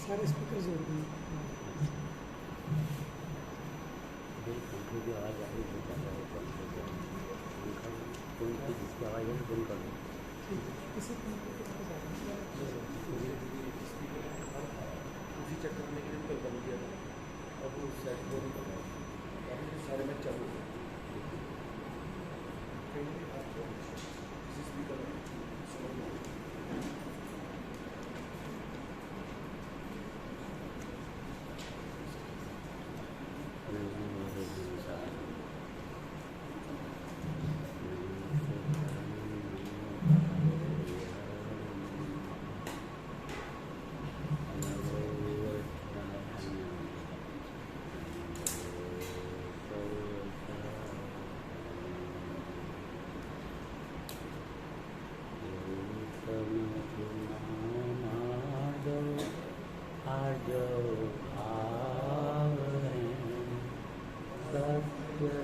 सारे स्पीकर जोड़ दिए। पंखे की आवाज़ आ रही है, पंखा जिसकी आवाज़ है बंद कर दो। किसी पंखे के पास उसी चक्कर में कल बंद किया था, अब उस साइड को नहीं कर रहा है, सारे में चालू है।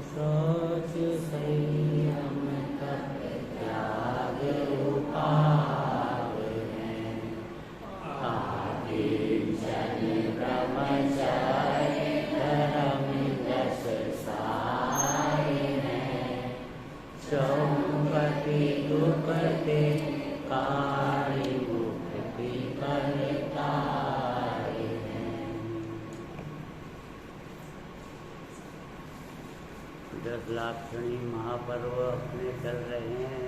सोच संयम का त्याग उपाय है, आदिम जन ब्रह्मचारी धर्म जस साई है, चौपति दुपति कारी मुक्ति करताई है। दस लाक्षणी महापर्व अपने चल रहे हैं,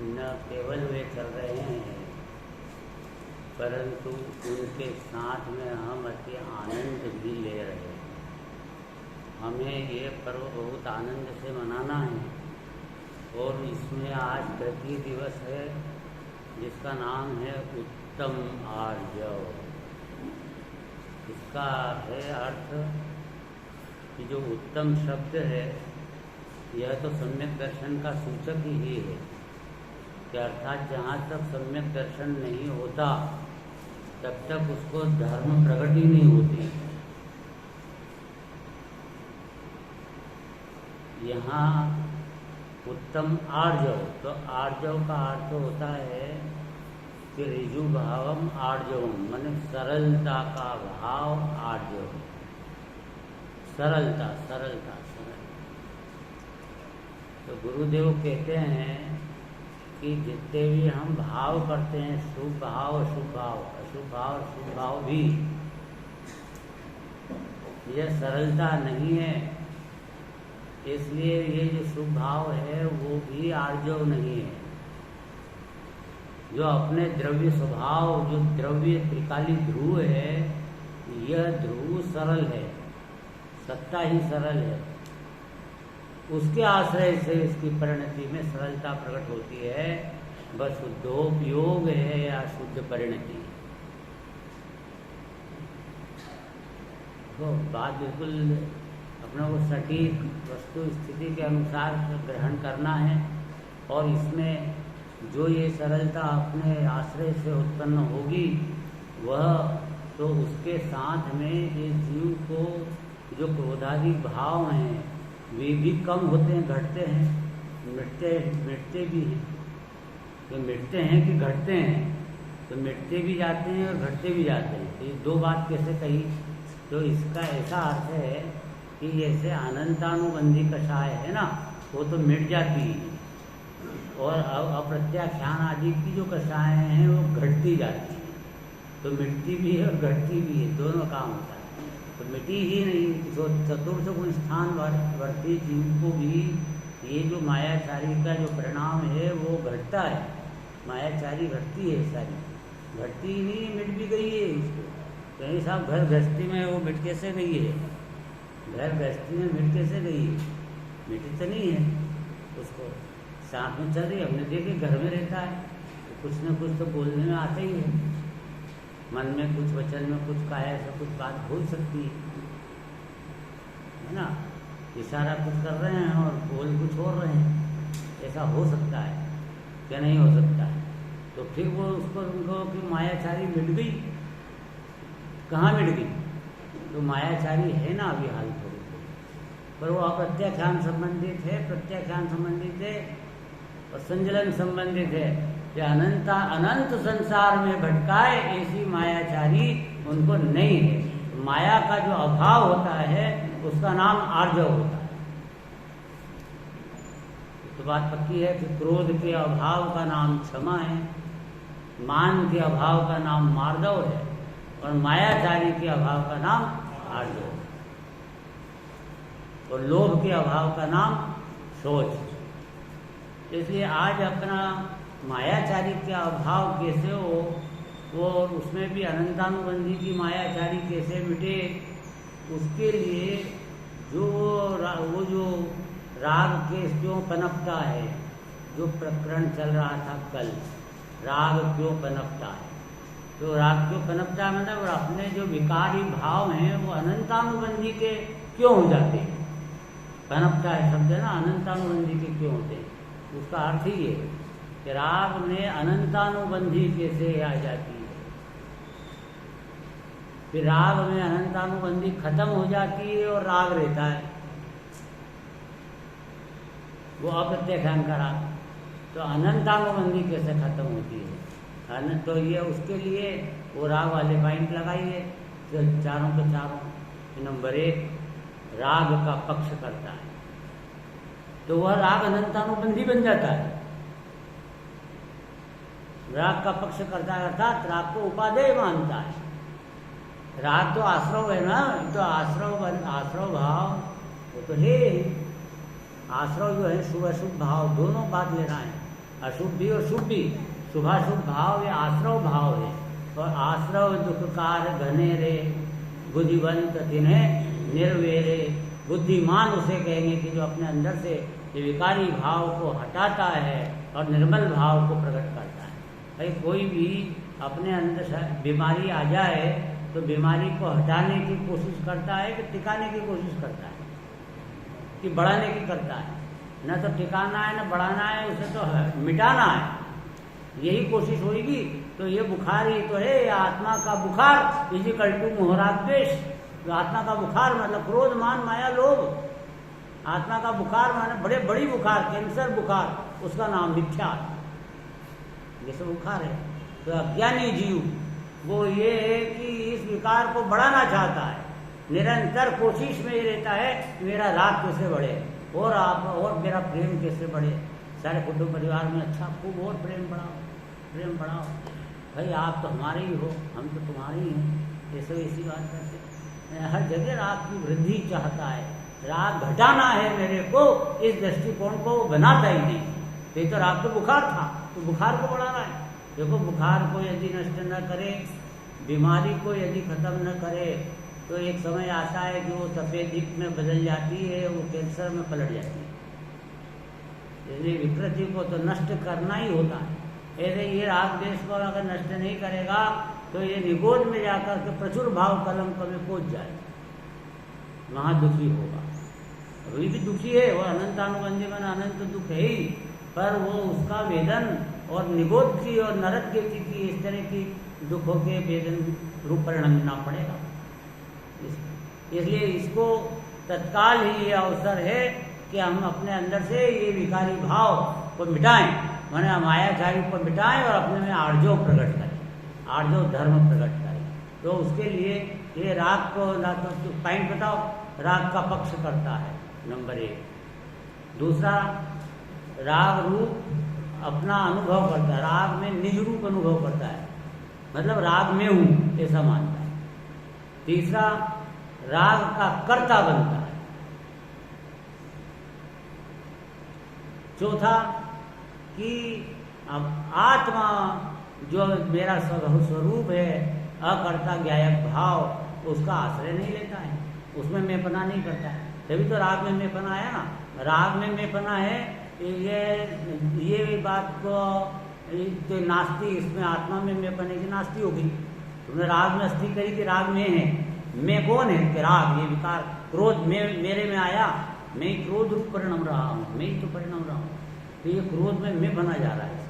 न केवल वे चल रहे हैं परंतु उनके साथ में हम अति आनंद भी ले रहे हैं। हमें ये पर्व बहुत आनंद से मनाना है और इसमें आज तृतीय दिवस है जिसका नाम है उत्तम आर्जव। इसका है अर्थ कि जो उत्तम शब्द है यह तो सम्यक दर्शन का सूचक ही है कि अर्थात जहाँ तक सम्यक दर्शन नहीं होता तब तक उसको धर्म प्रकट ही नहीं होती। यहाँ उत्तम आर्जव, तो आर्जव का अर्थ होता है कि ऋजु भावम आर्जवम, माने सरलता का भाव आर्जव, सरलता सरलता सरल। तो गुरुदेव कहते हैं कि जितने भी हम भाव करते हैं, शुभ भाव अशुभ भाव, अशुभ भाव शुभ भाव भी, यह सरलता नहीं है। इसलिए ये जो शुभ भाव है वो भी आर्जव नहीं है। जो अपने द्रव्य स्वभाव, जो द्रव्य त्रिकाली ध्रुव है, यह ध्रुव सरल है, सत्ता ही सरल है। उसके आश्रय से इसकी परिणति में सरलता प्रकट होती है। बस शुद्धोपयोग है या शुद्ध परिणति। तो बात बिल्कुल अपने को सटीक वस्तु स्थिति के अनुसार ग्रहण करना है और इसमें जो ये सरलता अपने आश्रय से उत्पन्न होगी वह तो उसके साथ में इस जीव को जो क्रोधादि भाव हैं वे भी कम होते हैं, घटते हैं, मिटते भी हैं। तो मिटते हैं कि घटते हैं, तो मिटते भी जाते हैं और घटते भी जाते हैं। तो ये दो बात कैसे कही? तो इसका ऐसा अर्थ है कि जैसे अनंतानुबंधी कषाय है ना, वो तो मिट जाती है और अप्रत्याख्यान आदि की जो कषाय हैं वो घटती जाती है। तो मिटती भी है और घटती भी है, दोनों काम होता है। तो मिटी ही नहीं, जो चतुर्थ गुण स्थान वर्ती जीव को भी ये जो मायाचारी का जो परिणाम है वो घटता है। मायाचारी घटती है, सारी घटती ही नहीं, मिट भी गई है। इसको कहीं साहब घर गृहस्थी में वो मिट कैसे गई है? घर गृहस्थी में मिट कैसे गई है? मिटी तो नहीं है। उसको साथ में चल रही, हमने देखे घर में रहता है तो कुछ न कुछ तो बोलने में आता ही है, मन में कुछ, वचन में कुछ, कहा ऐसा कुछ बात हो सकती है ना। इशारा कुछ कर रहे हैं और बोल कुछ और रहे हैं, ऐसा हो सकता है क्या? नहीं हो सकता है। तो फिर वो उसको उनको कि मायाचारी मिट गई, कहाँ मिट गई? तो मायाचारी है ना अभी हाल थोड़ी, पर वो अप्रत्याख्यान संबंधित है, प्रत्याख्यान संबंधित है और संजलन संबंधित है कि अनंत संसार में भटकाए ऐसी मायाचारी उनको नहीं है। माया का जो अभाव होता है उसका नाम आर्जव होता है। तो बात पक्की है कि क्रोध के अभाव का नाम क्षमा है, मान के अभाव का नाम मार्दव है, और मायाचारी के अभाव का नाम आर्जव है, और लोभ के अभाव का नाम शोच। इसलिए आज अपना मायाचारी के अभाव कैसे हो, वो उसमें भी अनंतानुबंधी की मायाचारी कैसे मिटे, उसके लिए वो जो राग के क्यों पनपता है, जो प्रकरण चल रहा था कल, राग क्यों पनपता है, तो राग क्यों पनपता है मतलब अपने जो विकारी भाव हैं वो अनंतानुबंधी के क्यों हो जाते हैं। पनपता है शब्द है ना, अनंतानुबंधी के क्यों होते हैं, उसका अर्थ ही है कि राग में अनंतानुबंधी कैसे आ जाती है। फिर राग में अनंतानुबंधी खत्म हो जाती है और राग रहता है, वो अप्रत्यक्षांग का राग। तो अनंतानुबंधी कैसे खत्म होती है, तो ये उसके लिए वो राग वाले पॉइंट लगाइए, तो चारों के चारों। नंबर 1 राग का पक्ष करता है, तो वह राग अनंतानुबंधी बन जाता है। राग का पक्ष करता है अर्थात राग को उपादेय मानता है। राग तो आश्रव है ना, तो आश्रव भाव वो तो है। आश्रव जो है शुभ अशुभ भाव दोनों बात लेना है, अशुभ भी और शुभ भी। शुभाशुभ भाव ये आश्रव भाव है, और आश्रव दुखकार घनेरे बुद्धिवंत तिन्हें निर्वेरे। बुद्धिमान उसे कहेंगे कि जो अपने अंदर से ये विकारी भाव को हटाता है और निर्मल भाव को प्रकट करता है। भाई कोई भी अपने अंदर से बीमारी आ जाए तो बीमारी को हटाने की कोशिश करता है कि टिकाने की कोशिश करता है कि बढ़ाने की करता है। न तो टिकाना है न बढ़ाना है, उसे तो मिटाना है, यही कोशिश होगी। तो ये बुखार ही तो है, ये आत्मा का बुखार इजिकल टू मोहराद्वेष। तो आत्मा का बुखार मतलब क्रोध मान माया लोभ। आत्मा का बुखार माने बड़े बड़ी बुखार, कैंसर बुखार, उसका नाम मिथ्या, जैसे बुखार है। तो अज्ञानी जीव वो ये है कि इस विकार को बढ़ाना चाहता है, निरंतर कोशिश में ही रहता है मेरा राग कैसे बढ़े और मेरा प्रेम कैसे बढ़े, सारे कुटुंब परिवार में अच्छा खूब और प्रेम बढ़ाओ। भाई आप तो हमारे ही हो, हम तो तुम्हारे ही हैं, ऐसे इसी बात करते। हर जगह राग की वृद्धि चाहता है, राग घटाना है मेरे को, इस दृष्टिकोण को बनाता ही नहीं। तो ये तो राग तो बुखार था, तो बुखार को बढ़ाना है। देखो बुखार को यदि नष्ट न करे, बीमारी को यदि खत्म न करे, तो एक समय आता है कि वो तपेदिक में बदल जाती है, वो कैंसर में पलट जाती है। इसलिए विकृति को तो नष्ट करना ही होता है। ऐसे ये राग देश को अगर नष्ट नहीं करेगा तो ये निगोद में जाकर के प्रचुर भाव कलंक में पहुंच जाए, महादुखी होगा। अभी भी दुखी है वो, अनंतानुबंधी में अनंत दुख है ही, पर वो उसका वेदन और निगोद की और नरक गति की इस तरह की दुखों के वेदन रूप परिणमना पड़ेगा। इसलिए इसको तत्काल ही ये अवसर है कि हम अपने अंदर से ये विकारी भाव को मिटाएं, माने मायाचारी को मिटाएं और अपने में आर्जव प्रकट करें, आर्जव धर्म प्रकट करें। तो उसके लिए ये राग को पॉइंट बताओ, राग का पक्ष करता है नंबर 1। दूसरा राग रूप अपना अनुभव करता है, राग में निज रूप अनुभव करता है, मतलब राग में हूं ऐसा मानता है। तीसरा राग का कर्ता बनता है। चौथा कि अब आत्मा जो मेरा स्वरूप है, अकर्ता ज्ञायक भाव, उसका आश्रय नहीं लेता है, उसमें मैंपना नहीं करता है। तभी तो राग में मैंपना आया ना। राग में मैंपना है ये बात को तो नास्ती, इसमें आत्मा में मैंपने की नास्ती होगी। तुमने राग में अस्थि करी कि राग में है, मैं कौन है कि राग, ये विकार क्रोध मेरे में आया, मैं क्रोध रूप परिणाम रहा हूँ, मैं ही तो परिणाम रहा हूँ। तो ये क्रोध में मैं बना जा रहा है,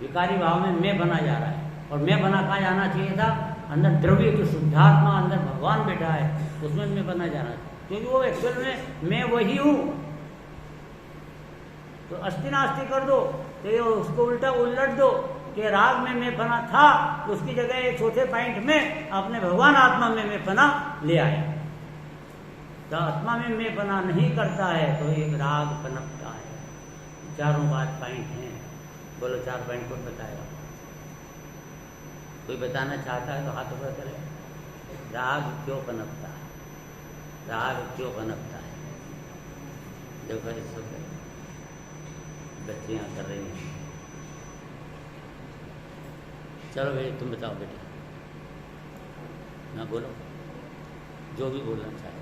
विकारी भाव में मैं बना जा रहा है। और मैं बना कहाँ जाना चाहिए था, अंदर द्रव्य तो शुद्धात्मा अंदर भगवान बैठा है, उसमें मैं बना जाना चाहिए, क्योंकि वो एक्चुअल में मैं वही हूँ। तो अस्थि नास्ति कर दो, तो उसको उल्टा उलट दो, कि राग में मैं पना था, उसकी जगह चौथे पॉइंट में अपने भगवान आत्मा में मैं पना ले आया। तो आत्मा में मैं पना नहीं करता है तो एक राग पनपता है। चारों बात पॉइंट हैं, बोलो 4 पॉइंट कौन बताएगा? कोई बताना चाहता है तो हाथ ऊपर करे। राग क्यों पनपता है? राग क्यों पनपता है? देखो इस वक्त बच्चियाँ कर रही हैं। चलो बेटी तुम बताओ बेटी, ना बोलो जो भी बोलना चाहे।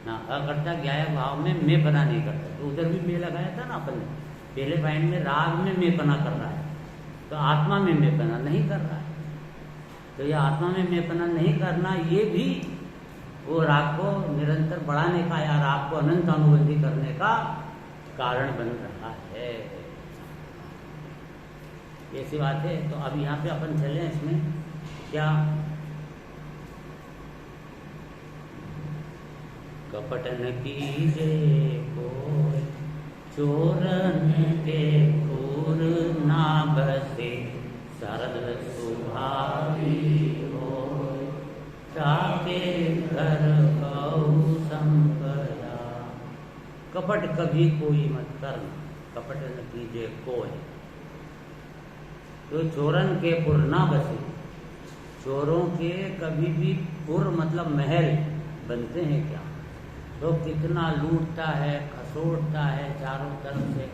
ना अकर्ता ज्ञायक भाव में मैं पना नहीं करता। तो उधर भी मैं लगाया था ना अपन ने, पहले पॉइंट में राग में मैं पना कर रहा है, तो आत्मा में मैं पना नहीं कर रहा है। तो ये आत्मा में मैं पना नहीं करना, ये भी वो राग को निरंतर बढ़ाने का या राग को अनंत अनुबंधी करने का कारण बन रहा है। ऐसी बात है। तो अब यहाँ पे अपन चले इसमें क्या, कपटन कीजे कोई चोरन के पूर ना बसे, सरल सुभावी होय ताके घर कहु संपदा। कपट कभी कोई मत करना, कपट न कीजिए कोई। तो चोरन के पुर ना बसे, चोरों के कभी भी पुर मतलब महल बनते हैं क्या? तो कितना लूटता है, खसोटता है, चारों तरफ से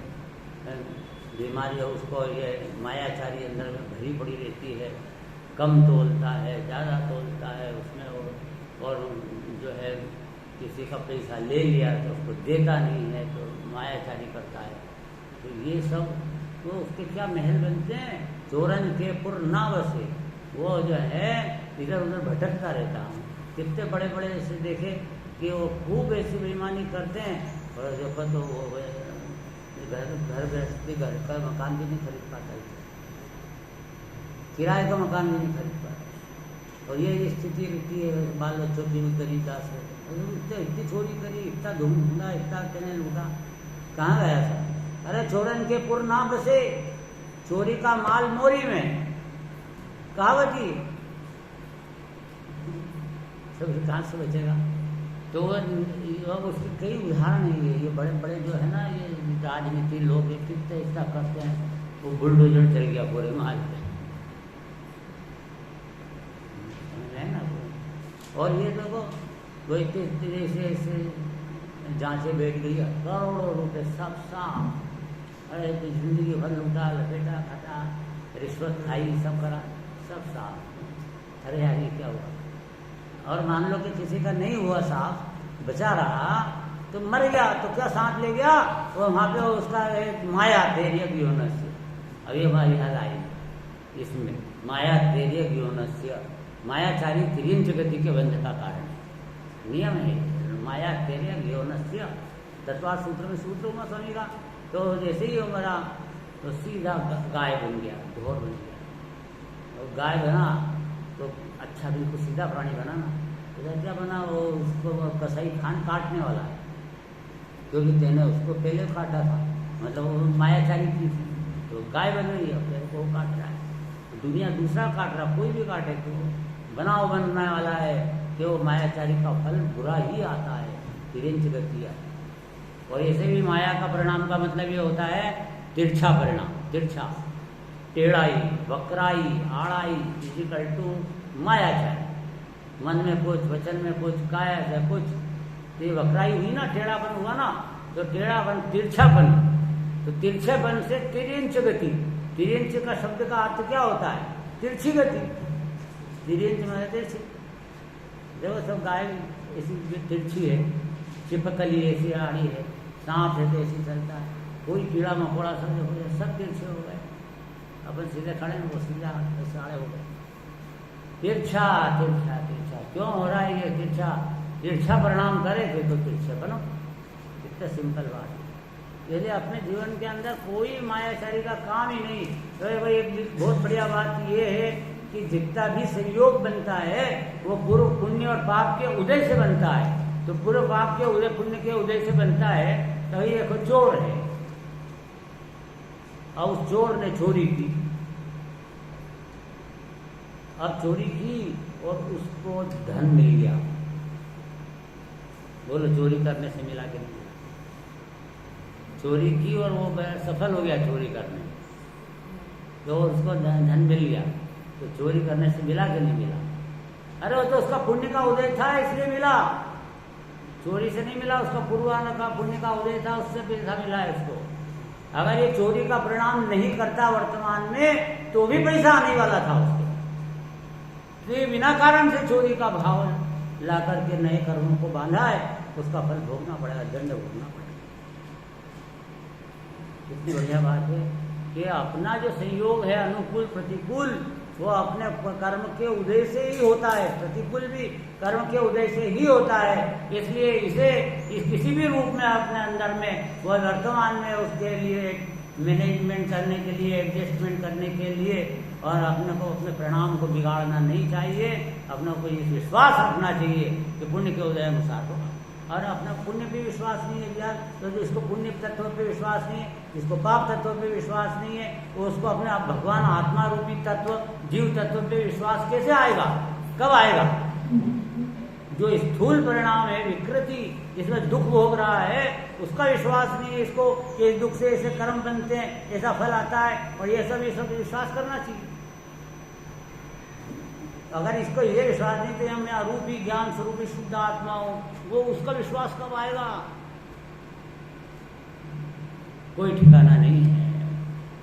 बीमारी है उसको, ये मायाचारी अंदर में भरी पड़ी रहती है, कम तोलता है, ज़्यादा तोलता है उसमें, और जो है किसी का पैसा ले लिया तो उसको देता नहीं है, तो मायाचारी करता है। तो ये सब तो उसके क्या महल बनते हैं। चोरन के पुर ना बसे, वो जो है इधर उधर भटकता रहता हूँ। कितने बड़े बड़े ऐसे देखे कि वो खूब ऐसी बेईमानी करते हैं, और देखो तो वो घर गृहस्थी घर का मकान भी नहीं खरीद पाता, किराए का मकान भी नहीं खरीद पाता। और ये स्थिति रहती है, बाल बच्चों की भी करी जा सकते, इतनी चोरी करी, इतना धूमधा, इतना कहने लूटा, कहाँ गया था? अरे चोरन के पुर ना बसे, चोरी का माल मोरी में, कहावती सब कहाँ से बचेगा? तो उसके कई उदाहरण है। ये बड़े बड़े जो है ना, ये राजनीति लोग कितने इतना करते हैं, वो बुलडोजर चल गया पूरे माल पे, है ना। और ये देखो वो इतने ऐसे जांचें बैठ गई, करोड़ों रुपए सब साफ। अरे जिंदगी भर लूटा लपेटा खाता, रिश्वत खाई, सब करा, सब साफ। अरे यार ये क्या हुआ? और मान लो कि किसी का नहीं हुआ साफ, बचा रहा तो मर गया, तो क्या सांस ले गया? वो वहाँ पे उसका एक माया धैर्य व्योनस्य, अब ये हमारी याद आई इसमें, माया धैर्य व्योनस्य, मायाचारी त्रियंच गति के बंध का कारण नियम है। माया धैर्य व्योनस्य तत्वा सूत्र में सूत्र हुआ स्वामी का। तो जैसे ही वो मरा तो सीधा गाय बन गया, ढोर बन गया। और गाय बना तो अच्छा बिल्कुल सीधा प्राणी बना ना, इधर क्या बना? वो उसको कसाई खान काटने वाला है, क्योंकि तेने उसको पहले काटा था, मतलब वो मायाचारी की थी, तो गाय बन रही है, फिर वो काट रहा है। दुनिया दूसरा काट रहा, कोई भी काटे तो बनाव बनने वाला है कि वो मायाचारी का फल बुरा ही आता है, तिरंच गति है। और ऐसे भी माया का परिणाम का मतलब ये होता है तिरछा परिणाम, तिरछा, टेढ़ाई, वक्राई, आड़ाई, फिजिकल टू मायाचारी। मन में कुछ, वचन में कुछ, काया से कुछ, तो ये वक्राई हुई ना, टेढ़ापन हुआ ना, तो टेढ़ापन तिरछापन, तो तिरछेपन से तिरंच गति। तिरंच का शब्द का अर्थ क्या होता है? तिरछी गति। तिरंच में तिरछी, देखो सब गाय ऐसी तिरछी है, चिपकली ऐसी आड़ी है, सांप है तो ऐसी चलता है, कोई कीड़ा मकोड़ा सब तिरछे हो गए। अपन सीधे खड़े हैं, वो सीधा ऐसे आड़े हो गए। तिरछा तिरछा तिरछा क्यों हो रहा है ये तिरछा? तिरछा परिणाम करे थे तो तिरछे बनो, इतना सिंपल बात है। यदि अपने जीवन के अंदर कोई मायाचारी का काम ही नहीं, तो भाई एक बहुत बढ़िया बात ये है कि जितना भी संयोग बनता है वो पूर्व पुण्य और पाप के उदय से बनता है। तो पूर्व पाप के उदय पुण्य के उदय से बनता है। तो ये देखो चोर है और उस चोर ने चोरी की। अब चोरी की और उसको धन मिल गया। बोलो चोरी करने से मिला कि नहीं? चोरी की और वो सफल हो गया चोरी करने, तो उसको धन मिल गया। तो चोरी करने से मिला कि नहीं मिला? अरे वो तो उसका पुण्य का उदय था इसलिए मिला, चोरी से नहीं मिला। उसका पूर्वाना का पुण्य का उदय था, उससे पैसा मिला है उसको। अगर ये चोरी का परिणाम नहीं करता वर्तमान में तो भी पैसा आने वाला था उसको। तो ये बिना कारण से चोरी का भाव ला करके नए कर्मों को बांधा है, उसका फल भोगना पड़ेगा, दंड भोगना पड़ेगा। कितनी बढ़िया बात है कि अपना जो संयोग है अनुकूल प्रतिकूल वो अपने कर्म के उदय से ही होता है, प्रतिकूल भी कर्म के उदय से ही होता है। इसलिए इसे किसी भी रूप में अपने अंदर में वह वर्तमान में उसके लिए मैनेजमेंट करने के लिए, एडजस्टमेंट करने के लिए और अपने को अपने परिणाम को बिगाड़ना नहीं चाहिए। अपने को ये विश्वास रखना चाहिए कि पुण्य के उदय अनुसार होगा। और अपना पुण्य पे विश्वास नहीं है यार, तो जिसको पुण्य तत्व पे विश्वास नहीं है, जिसको पाप तत्व पे विश्वास नहीं है, वो उसको अपने आप भगवान आत्मा रूपी तत्व जीव तत्व पे विश्वास कैसे आएगा? कब आएगा? जो स्थूल परिणाम है विकृति, जिसमें दुख भोग रहा है, उसका विश्वास नहीं है इसको कि इस दुख से ऐसे कर्म बनते हैं, ऐसा फल आता है और ये सब विश्वास करना चाहिए। अगर इसको ये विश्वास नहीं तो हम अरूपी ज्ञान स्वरूपी शुद्ध आत्मा हो, वो उसका विश्वास कब आएगा? कोई ठिकाना नहीं है।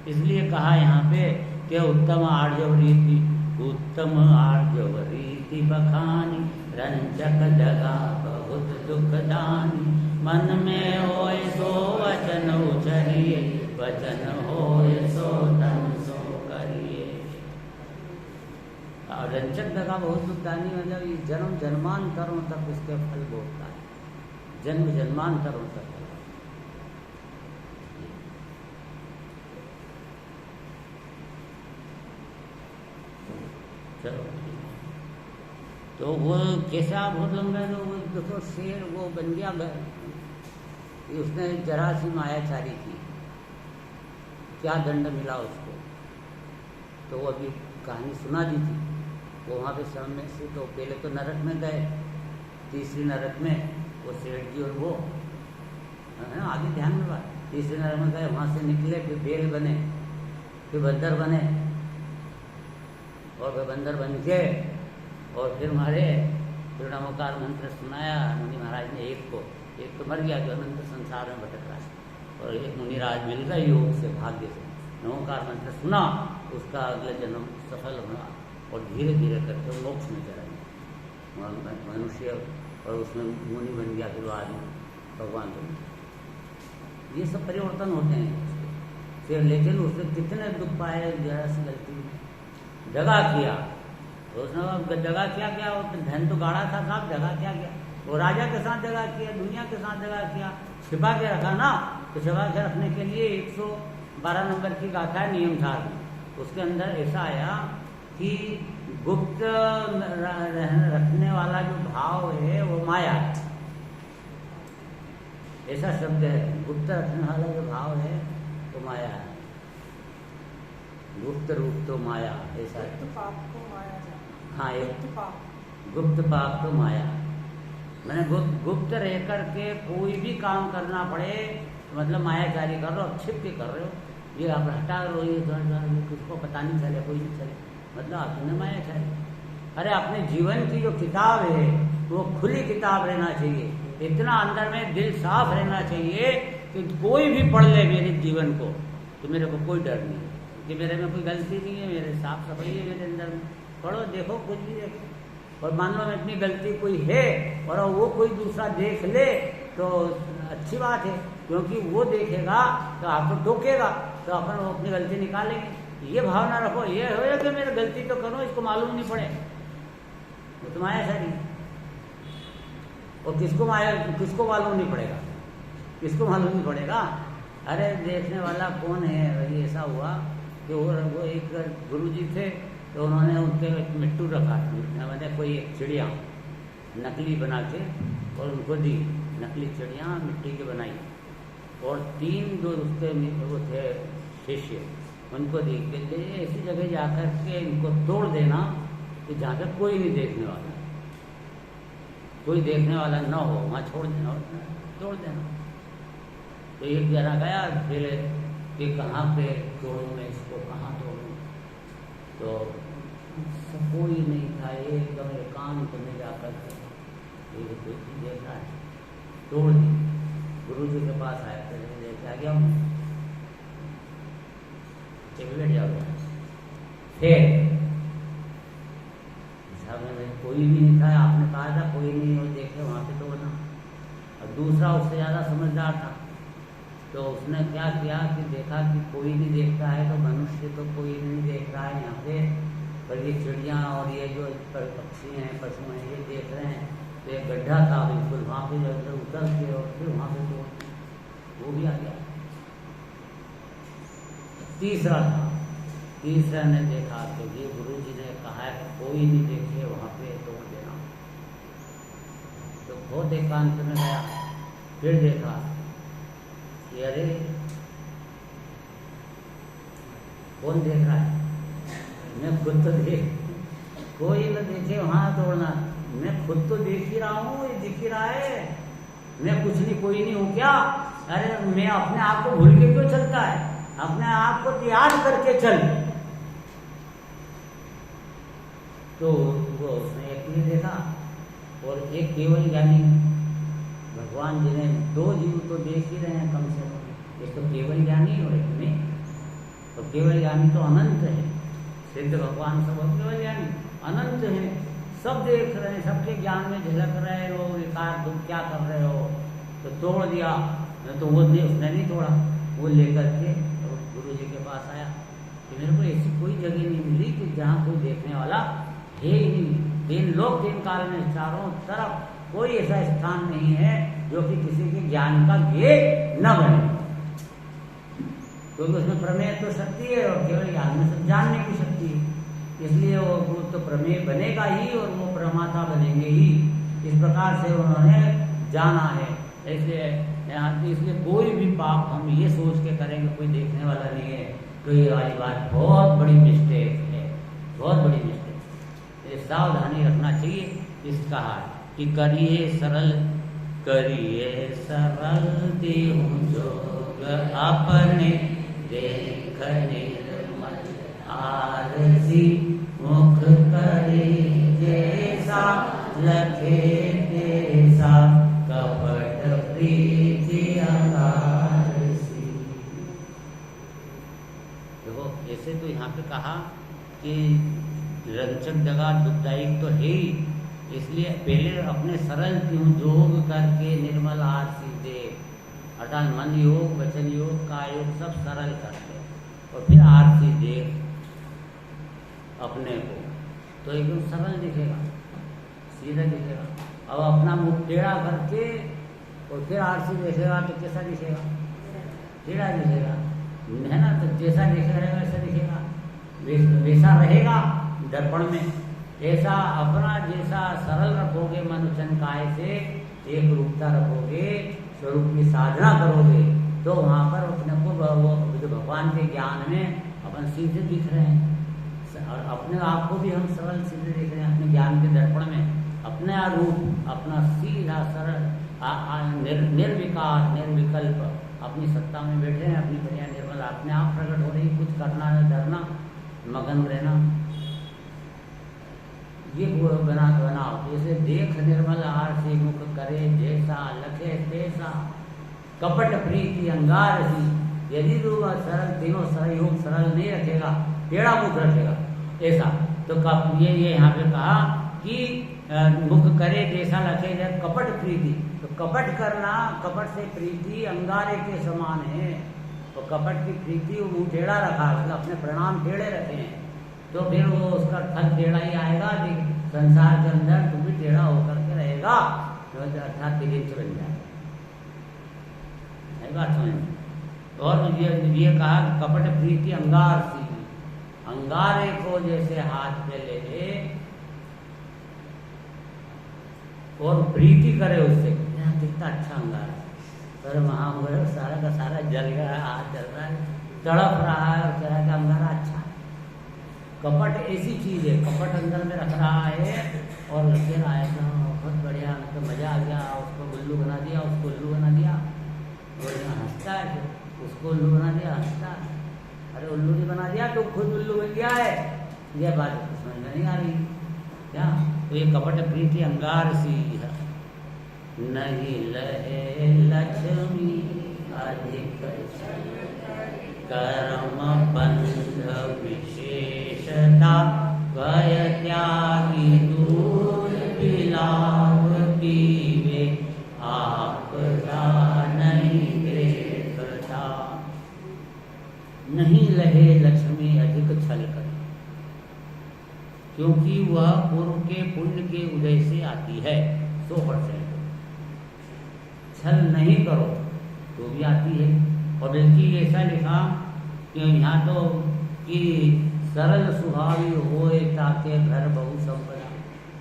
इसलिए कहा यहाँ पे कि उत्तम आर्जवरीति, उत्तम आर्जवरीति बखानी, रंजक जगा बहुत दुखदानी, मन में होए सो वचन उचरिए, वचन होए सो तन सो करिए। और रंजक दगा बहुत दुखदानी मतलब ये जन्म जन्मांतरों तक उसके फल भोगता है, जन्म जन्मांतरों तक। चलो तो वो कैसा बहुत लंबा है, वो देखो शेर वो बन गया घर, उसने जरा सी मायाचारी की, क्या दंड मिला उसको? तो वो अभी कहानी सुना दी थी। वो वहाँ पे सामने से तो पहले तो नरक में गए, तीसरी नरक में वो सेठ जी और वो है ना, आगे ध्यान में बात, तीसरे नरक में गए, वहाँ से निकले, फिर बेल बने, फिर बंदर बने, और फिर बंदर बन के और फिर मारे, फिर नमोकार मंत्र सुनाया मुनि महाराज ने। एक तो मर गया जो अनंत संसार में भटक रहा है, और एक मुनिराज मिल गए योग से, भाग्य से नमोकार मंत्र सुना, उसका अगले जन्म सफल हुआ और धीरे धीरे करके मोक्ष में चला गया मनुष्य, और उसमें मुनि बन गया, फिर आदमी भगवान बन गया। ये सब परिवर्तन होते हैं फिर, लेकिन उसने कितने दुख पाए जरा सी गलती में जगा किया। तो उसने जगा क्या किया? धन तो गाड़ा था साहब, जगा क्या किया? वो राजा के साथ जगा किया, दुनिया के साथ जगा किया, छिपा के रखा ना। तो छिपा के रखने के लिए 112 नंबर की गाथा है नियम था, उसके अंदर ऐसा आया कि गुप्त रखने वाला जो भाव है वो माया है, ऐसा शब्द है। गुप्त रखने वाला जो भाव है वो माया है, गुप्त रूप तो माया, ऐसा है। पाप को माया, हाँ, एक गुप्त पाप तो माया। मैंने गुप्त रह करके कोई भी काम करना पड़े तो मतलब मायाचारी कर रहे हो, छिप के कर रहे हो, ये आप हटा रहे हो, ये किसको पता नहीं चले, कोई नहीं चले, मतलब आपने मायाचारी। अरे अपने जीवन की जो किताब है वो खुली किताब रहना चाहिए, इतना अंदर में दिल साफ रहना चाहिए कि कोई भी पढ़ ले मेरे जीवन को तो मेरे को कोई डर नहीं है, कि मेरे में कोई गलती नहीं है, मेरे साफ सफाई है मेरे अंदर में। पढ़ो, देखो, कुछ भी देखो, और मान लो इतनी गलती कोई है और वो कोई दूसरा देख ले तो अच्छी बात है, क्योंकि वो देखेगा तो आपको टोकेगा, तो अपन वो अपनी गलती निकालेंगे। ये भावना रखो, ये हो कि मेरी गलती तो करो, इसको मालूम नहीं पड़े, वो तो माया सारी। और किसको मालूम नहीं पड़ेगा, किसको मालूम नहीं पड़ेगा? अरे देखने वाला कौन है? वही ऐसा हुआ कि वो एक गुरुजी थे, तो उन्होंने उनके एक मिट्टू रखा, मैंने कोई एक चिड़िया नकली बना के और उनको दी, नकली चिड़िया मिट्टी की बनाई, और 3 जो उसके वो थे शिष्य उनको दी कि ऐसी जगह जाकर के इनको तोड़ देना कि जहाँ पे कोई नहीं देखने वाला, कोई देखने वाला न हो, वहाँ छोड़ देना और तोड़ देना। तो एक जना गया फिर कि कहाँ पे तोड़ूँ मैं इसको, कहाँ तोड़ूँ, तो कोई नहीं था, एकदम एकांत में जाकर के एक बेटी देख रहा है, तोड़ दी। गुरु जी के पास आया, फिर लेके आ गया हूँ, बैठ जाओ। फिर कोई भी नहीं था, आपने कहा था कोई नहीं, और देखे वहाँ पे तोड़ना। और दूसरा उससे ज़्यादा समझदार था, तो उसने क्या किया कि देखा कि कोई नहीं देखता है, तो मनुष्य तो कोई नहीं देख रहा है यहाँ पे, पर ये चिड़ियाँ और ये जो पक्षी हैं, पशु हैं, ये देख रहे हैं। तो एक गड्ढा था बिल्कुल, वहाँ पे जो उतर के और फिर वहाँ पे तोड़, वो भी आ गया। तीसरा था, तीसरा ने देखा कि ये गुरु जी ने कहा है कि कोई नहीं देखे वहाँ पे तोड़ देना, तो बहुत एकांत में गया। फिर देखा कि अरे कौन देख रहा है, मैं खुद तो देख, कोई न देखे वहाँ तोड़ना, मैं खुद तो देख ही रहा हूँ, ये दिख ही रहा है, मैं कुछ नहीं कोई नहीं हूँ क्या? अरे मैं अपने आप को भूल के क्यों चलता है, अपने आप को याद करके चल। तो वो उसने एक ये देखा, और एक केवल ज्ञानी भगवान जिन्हें 2 जीव तो देख ही रहे हैं कम से कम, एक तो केवल ज्ञानी और एक नहीं। तो केवल ज्ञानी तो अनंत है, सिद्ध भगवान सब केवल ज्ञानी अनंत है, सब देख रहे हैं, सबके ज्ञान में झलक रहे हो, विकार तुम क्या कर रहे हो, तो तोड़ दिया। तो वो उसने नहीं तोड़ा, वो लेकर के गुरु जी के पास आया कि मेरे को ऐसी कोई जगह नहीं मिली कि जहाँ कोई देखने वाला है ही नहीं, 3 लोक 3 काल में चारों तरफ कोई ऐसा स्थान नहीं है जो कि किसी के ज्ञान का गेट न बने, क्योंकि उसमें प्रमेय तो शक्ति है और केवल ज्ञान में सब जानने की शक्ति है, इसलिए वो तो प्रमेय बनेगा ही और वो प्रमाता बनेंगे ही। इस प्रकार से उन्होंने जाना है। इसलिए कोई भी पाप हम ये सोच के करेंगे कोई देखने वाला नहीं है, तो ये वाली बात बहुत बड़ी मिस्टेक है, बहुत बड़ी मिस्टेक। ये सावधानी रखना चाहिए। इस कहा कि करिए सरल देहु जोग अपने देख निर्मल आरसी मुख करे जैसा लखे तैसा कपट प्रीति अंगारसी। देखो ऐसे तो यहाँ पे कहा कि रंचक जगह दुखदायक तो है ही, इसलिए पहले अपने सरल क्यों जोग करके निर्मल आरसी दे, अर्थात मन योग, वचन योग, काय योग सब सरल करके और फिर आरसी दे अपने को, तो एकदम सरल दिखेगा, सीधा दिखेगा। अब अपना मुख टेढ़ा करके और फिर आरसी देखेगा तो कैसा दिखेगा? टेढ़ा दिखेगा, है ना? तो जैसा दिखेगा वैसा दिखेगा, वैसा रहेगा दर्पण में। ऐसा अपना जैसा सरल रखोगे मन वचन काय से, एक रूपता रखोगे, स्वरूप की साधना करोगे, तो वहाँ पर अपने को वो भगवान के ज्ञान में अपन सीधे दिख रहे हैं, और अपने आप को भी हम सरल सीधे दिख रहे हैं अपने ज्ञान के दर्पण में। अपने रूप अपना सीधा सरल निर्विकार निर्विकल्प अपनी सत्ता में बैठे हैं, अपनी बढ़िया निर्मल अपने आप प्रकट हो रही, कुछ करना न डरना, मगन रहना, ये बनाओ। जैसे देख निर्मल आरसी मुख करे जैसा लखे तैसा कपट प्रीति अंगारसी। यदि तू सरल तीनों सरल योग सरल नहीं रखेगा, टेढ़ा मुख रखेगा ऐसा, तो ये यहाँ पे कहा कि मुख करे जैसा लखे जब कपट प्रीति, तो कपट करना, कपट से प्रीति अंगारे के समान है। तो कपट की प्रीति वो मुँह टेढ़ा रखा, मतलब अपने प्रणाम टेढ़े रखे हैं, तो फिर वो उसका फल टेढ़ा ही आएगा। संसार के अंदर तू भी टेढ़ा होकर के रहेगा, तो अर्थात दिलिंच बन जाएगा। और ये कहा कपट प्रीति अंगार सी, अंगारे को जैसे हाथ में ले और प्रीति करे उससे, कितना अच्छा अंगारा है, पर वहाँ सारा का सारा जल गया है, हाथ जल रहा है, तड़प रहा है और कह रहा है कि अंगारा अच्छा है। कपट ऐसी चीज है, कपट अंदर में रख रहा है और फिर आएगा बहुत बढ़िया, तो मजा आ गया, उसको उल्लू बना दिया, उसको उल्लू बना दिया, और यहाँ हंसता है, फिर उसको उल्लू बना दिया, हंसता है। अरे उल्लू नहीं बना दिया तो खुद उल्लू बन गया है, यह बात समझ में नहीं आ रही क्या? तो ये कपट प्रीति अंगार सी है। नहीं लहे लक्ष्मी अधिक कर्म बंध विशेषता, गय त्यागी दूध पिलाव पीवे, आप नहीं देखता। नहीं लहे लक्ष्मी अधिक छल कर, क्योंकि वह पूर्व के पुण्य के उदय से आती है 100%। छल नहीं करो तो भी आती है। और बल्कि ऐसा लिखा कि यहाँ तो कि सरल स्वभावी होए ताके घर बहु संपदा।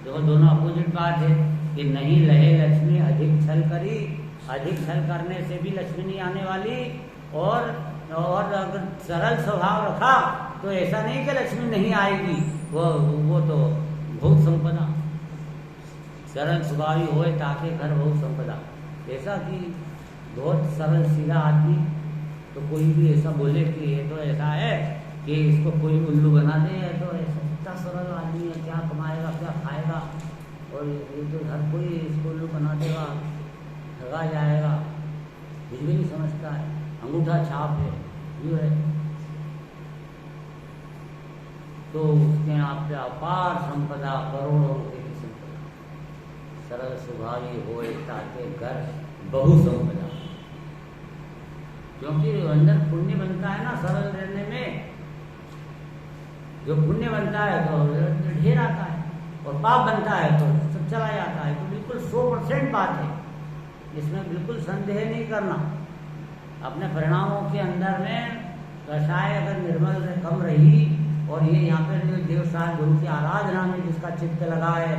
देखो दोनों अपोजिट बात है कि नहीं लहे लक्ष्मी अधिक छल करी, अधिक छल करने से भी लक्ष्मी नहीं आने वाली, और अगर सरल स्वभाव रखा तो ऐसा नहीं कि लक्ष्मी नहीं आएगी, वो तो बहुत संपदा। सरल स्वभावी होए ताके घर बहुत संपदा, ऐसा कि बहुत सरल सीधा आदमी, तो कोई भी ऐसा बोले कि ये तो ऐसा है कि इसको कोई उल्लू बना दे, है तो ऐसा इतना सरल आदमी है, क्या कमाएगा क्या खाएगा, और ये तो हर कोई इसको उल्लू बना देगा, ठगा जाएगा, कुछ भी नहीं समझता है, अंगूठा छाप है, ये है। तो उसके यहाँ पे अपार संपदा, करोड़ों रुपये की संपदा। सरल स्वभावी होए ताके घर बहु संपदा, क्योंकि अंदर पुण्य बनता है ना सरल रहने में, जो पुण्य बनता है तो ढेर आता है, और पाप बनता है तो सब चला जाता है। तो बिल्कुल 100% बात है, इसमें बिल्कुल संदेह नहीं करना। अपने परिणामों के अंदर में कषाय अगर निर्मल कम रही, और ये यहाँ पर जो देवसार गुरु की आराधना में जिसका चित्त लगा है,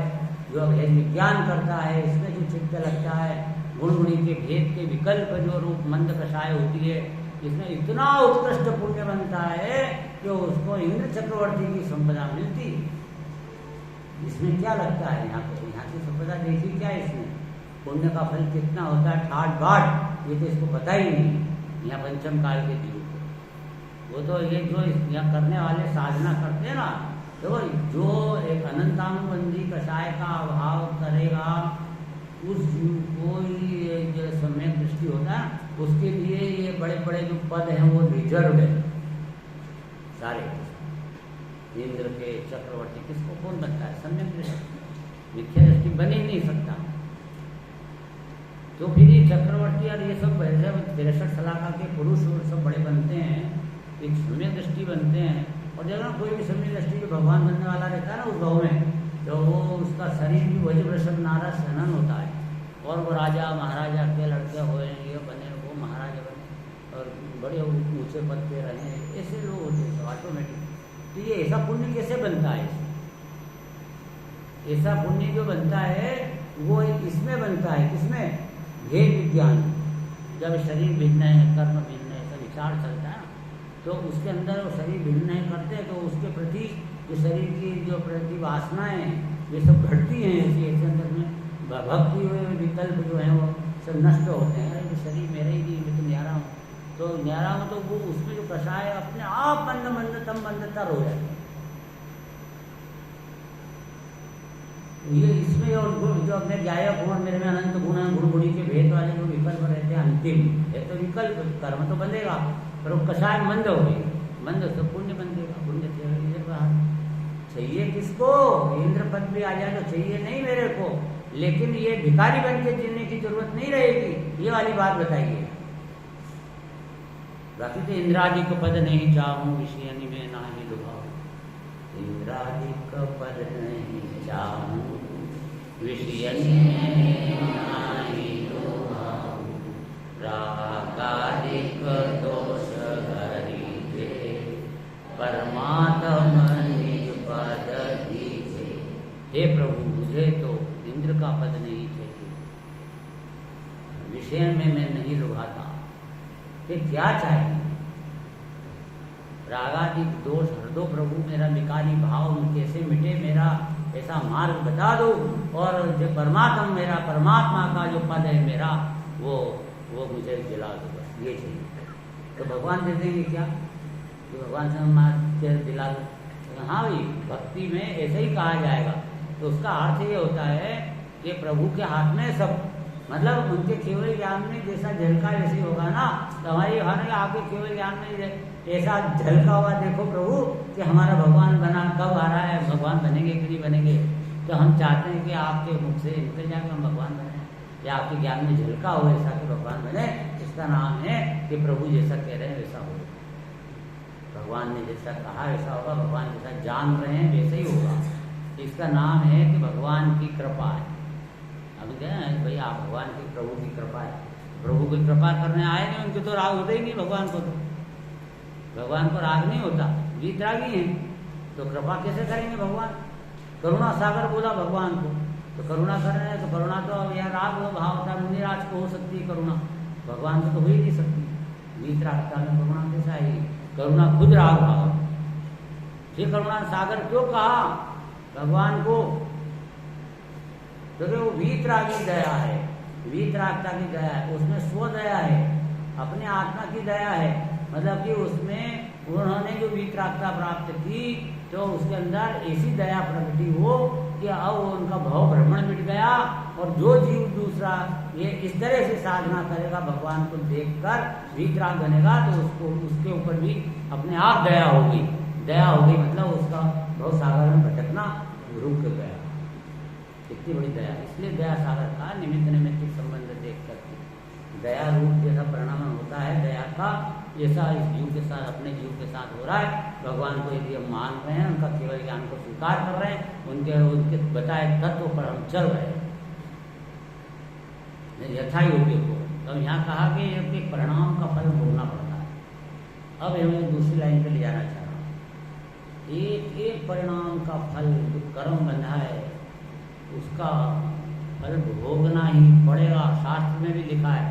जो भेद विज्ञान करता है, इसमें जो चित्त लगता है, गुण गुणी के भेद के विकल्प जो रूप मंद कषाय होती है, इसमें इतना उत्कृष्ट पुण्य बनता है कि उसको इंद्र चक्रवर्ती की संपदा मिलती। इसमें क्या लगता है यहाँ पे, यहाँ की संपदा देखी क्या इसमें, पुण्य का फल कितना होता है, ठाट बाट, ये तो इसको पता ही नहीं यहाँ पंचम काल के जीव को। वो तो ये जो यहाँ करने वाले साधना करते हैं ना, तो जो एक अनंतानुबंधी कषाय का अभाव करेगा, उस जीव को ही जो सम्यक दृष्टि होता है, उसके लिए ये बड़े बड़े जो पद हैं वो रिजर्व है सारे। इंद्र के चक्रवर्ती किसको कौन बनता है, सम्यक दृष्टि, मिथ्या दृष्टि बन ही नहीं सकता। तो फिर ये चक्रवर्ती और ये सब 63 सलाखा के पुरुष सब बड़े बनते हैं, एक सम्यक दृष्टि बनते हैं। और जब कोई भी सम्यक दृष्टि जो भगवान बनने वाला रहता है ना उस भाव में, तो वो उसका शरीर भी वज वृषभ नारा सनन होता है, और वो राजा महाराजा के लड़के हुए, ये बने, वो महाराजा बने, और बड़े ऊंचे पद पे रहे, ऐसे लोग होते हैं ऑटोमेटिक। तो ये ऐसा पुण्य कैसे बनता है, ऐसा पुण्य जो बनता है वो इसमें बनता है, किसमें, भेद विज्ञान। जब शरीर भिन्न है, कर्म भिन्न है, ऐसा विचार चलता है, तो उसके अंदर वो शरीर भिन्न नहीं करते, तो उसके प्रति जो शरीर की जो प्रति वासनाएं ये सब घटती हैं, इसके अंदर में भक्ति हुए विकल्प जो हैं वो सब नष्ट होते हैं। अरे शरीर मेरा ही नहीं, मैं तो न्यारा हूँ, तो न्यारा हूँ, तो वो उसमें जो कषाय अपने आप मंद मंद तम मंद तर हो जाए। ये इसमें और जो अपने ज्ञायक गुण, मेरे में अनंत गुण है, गुण गुणी के भेद वाले जो विकल्प रहते हैं, अंतिम है तो विकल्प, कर्म तो बंधेगा, पर वो कषाय मंद हो गई, मंद तो पुण्य बंधेगा, पुण्य चाहिए किसको, इंद्र पद भी आ जाए तो चाहिए नहीं मेरे को, लेकिन ये भिखारी बन के जीने की जरूरत नहीं रहेगी, ये वाली बात बताइए। बाकी तो इंद्रादिक पद नहीं चाहूं, विषय में ना ही लुभाऊं, इंद्रादिक पद नहीं चाहूं, विषय में ना ही लुभाऊं, रागादिक दोष हरि दे, परमात्मा हे प्रभु मुझे तो इंद्र का पद नहीं चाहिए, विषय में मैं नहीं लुभाता, ये क्या चाहिए? रागादि दोष हर दो प्रभु, मेरा विकारी भाव कैसे मिटे, मेरा ऐसा मार्ग बता दो, और जो परमात्मा मेरा परमात्मा का जो पद है मेरा वो मुझे दिला दो, बस ये चाहिए। तो भगवान दे देंगे क्या? तो भगवान से हम दिला दो। हाँ भाई, भक्ति में ऐसे ही कहा जाएगा। तो उसका अर्थ ये होता है कि प्रभु के हाथ में सब, मतलब उनके केवल ज्ञान में जैसा झलका वैसे होगा ना, तो हमारी भावना आपके केवल ज्ञान में ऐसा झलका हुआ देखो प्रभु कि हमारा भगवान बना कब आ रहा है, भगवान बनेंगे कि नहीं बनेंगे। तो हम चाहते हैं कि आपके मुख से निकल जाए हम भगवान बने, या आपके ज्ञान में झलका हो ऐसा कि भगवान बने। इसका नाम है कि प्रभु जैसा कह रहे हैं वैसा हो, भगवान ने जैसा कहा वैसा होगा, भगवान जैसा जान रहे हैं वैसे ही होगा। इसका नाम है कि भगवान की कृपा है। अब क्या है भाई, आप भगवान की प्रभु की कृपा है, प्रभु की कृपा करने आएंगे, उनके तो राग होते ही नहीं भगवान को, तो भगवान को राग नहीं होता, वीतरागी है, तो कृपा कैसे करेंगे भगवान? करुणा सागर बोला भगवान को, तो करुणा कर रहे हैं, तो करुणा तो यह राग भाव होता है, मुनिराज को हो सकती है करुणा, भगवान को तो हो ही नहीं सकती। वीतरागता में करुणा कैसा है? करुणा खुद राग भाव। फिर करुणा सागर क्यों कहा भगवान को? क्योंकि वो वीतरागी दया है, वीतरागता की दया है, उसमें स्व दया है, अपने आत्मा की दया है। मतलब कि उसमें उन्होंने जो वीतरागता प्राप्त की तो उसके अंदर ऐसी दया प्रकटी हो कि अब उनका भाव भ्रमण मिट गया, और जो जीव दूसरा ये इस तरह से साधना करेगा भगवान को देखकर वीतराग बनेगा, तो उसको उसके ऊपर भी अपने आप दया होगी। दया होगी मतलब उसका भव सागर में भटकना रुक गया। कितनी बड़ी दया, इसलिए दया सागर का निमित्त निमित्त संबंध देख करके दया रूप जैसा परिणाम होता है दया का, ऐसा इस जीव के साथ, अपने जीव के साथ हो रहा है। भगवान को यदि हम मान रहे हैं, उनका केवल ज्ञान को स्वीकार कर रहे हैं, उनके बताए तत्व पर हम चल रहे हैं यथा योग्य को। तो यहाँ कहा कि परिणाम का फल भोगना पड़ता है। अब हमें दूसरी लाइन पे ले जाना चाह रहा हूँ। एक एक परिणाम का फल जो कर्म बंधा है उसका फल भोगना ही पड़ेगा। शास्त्र में भी लिखा है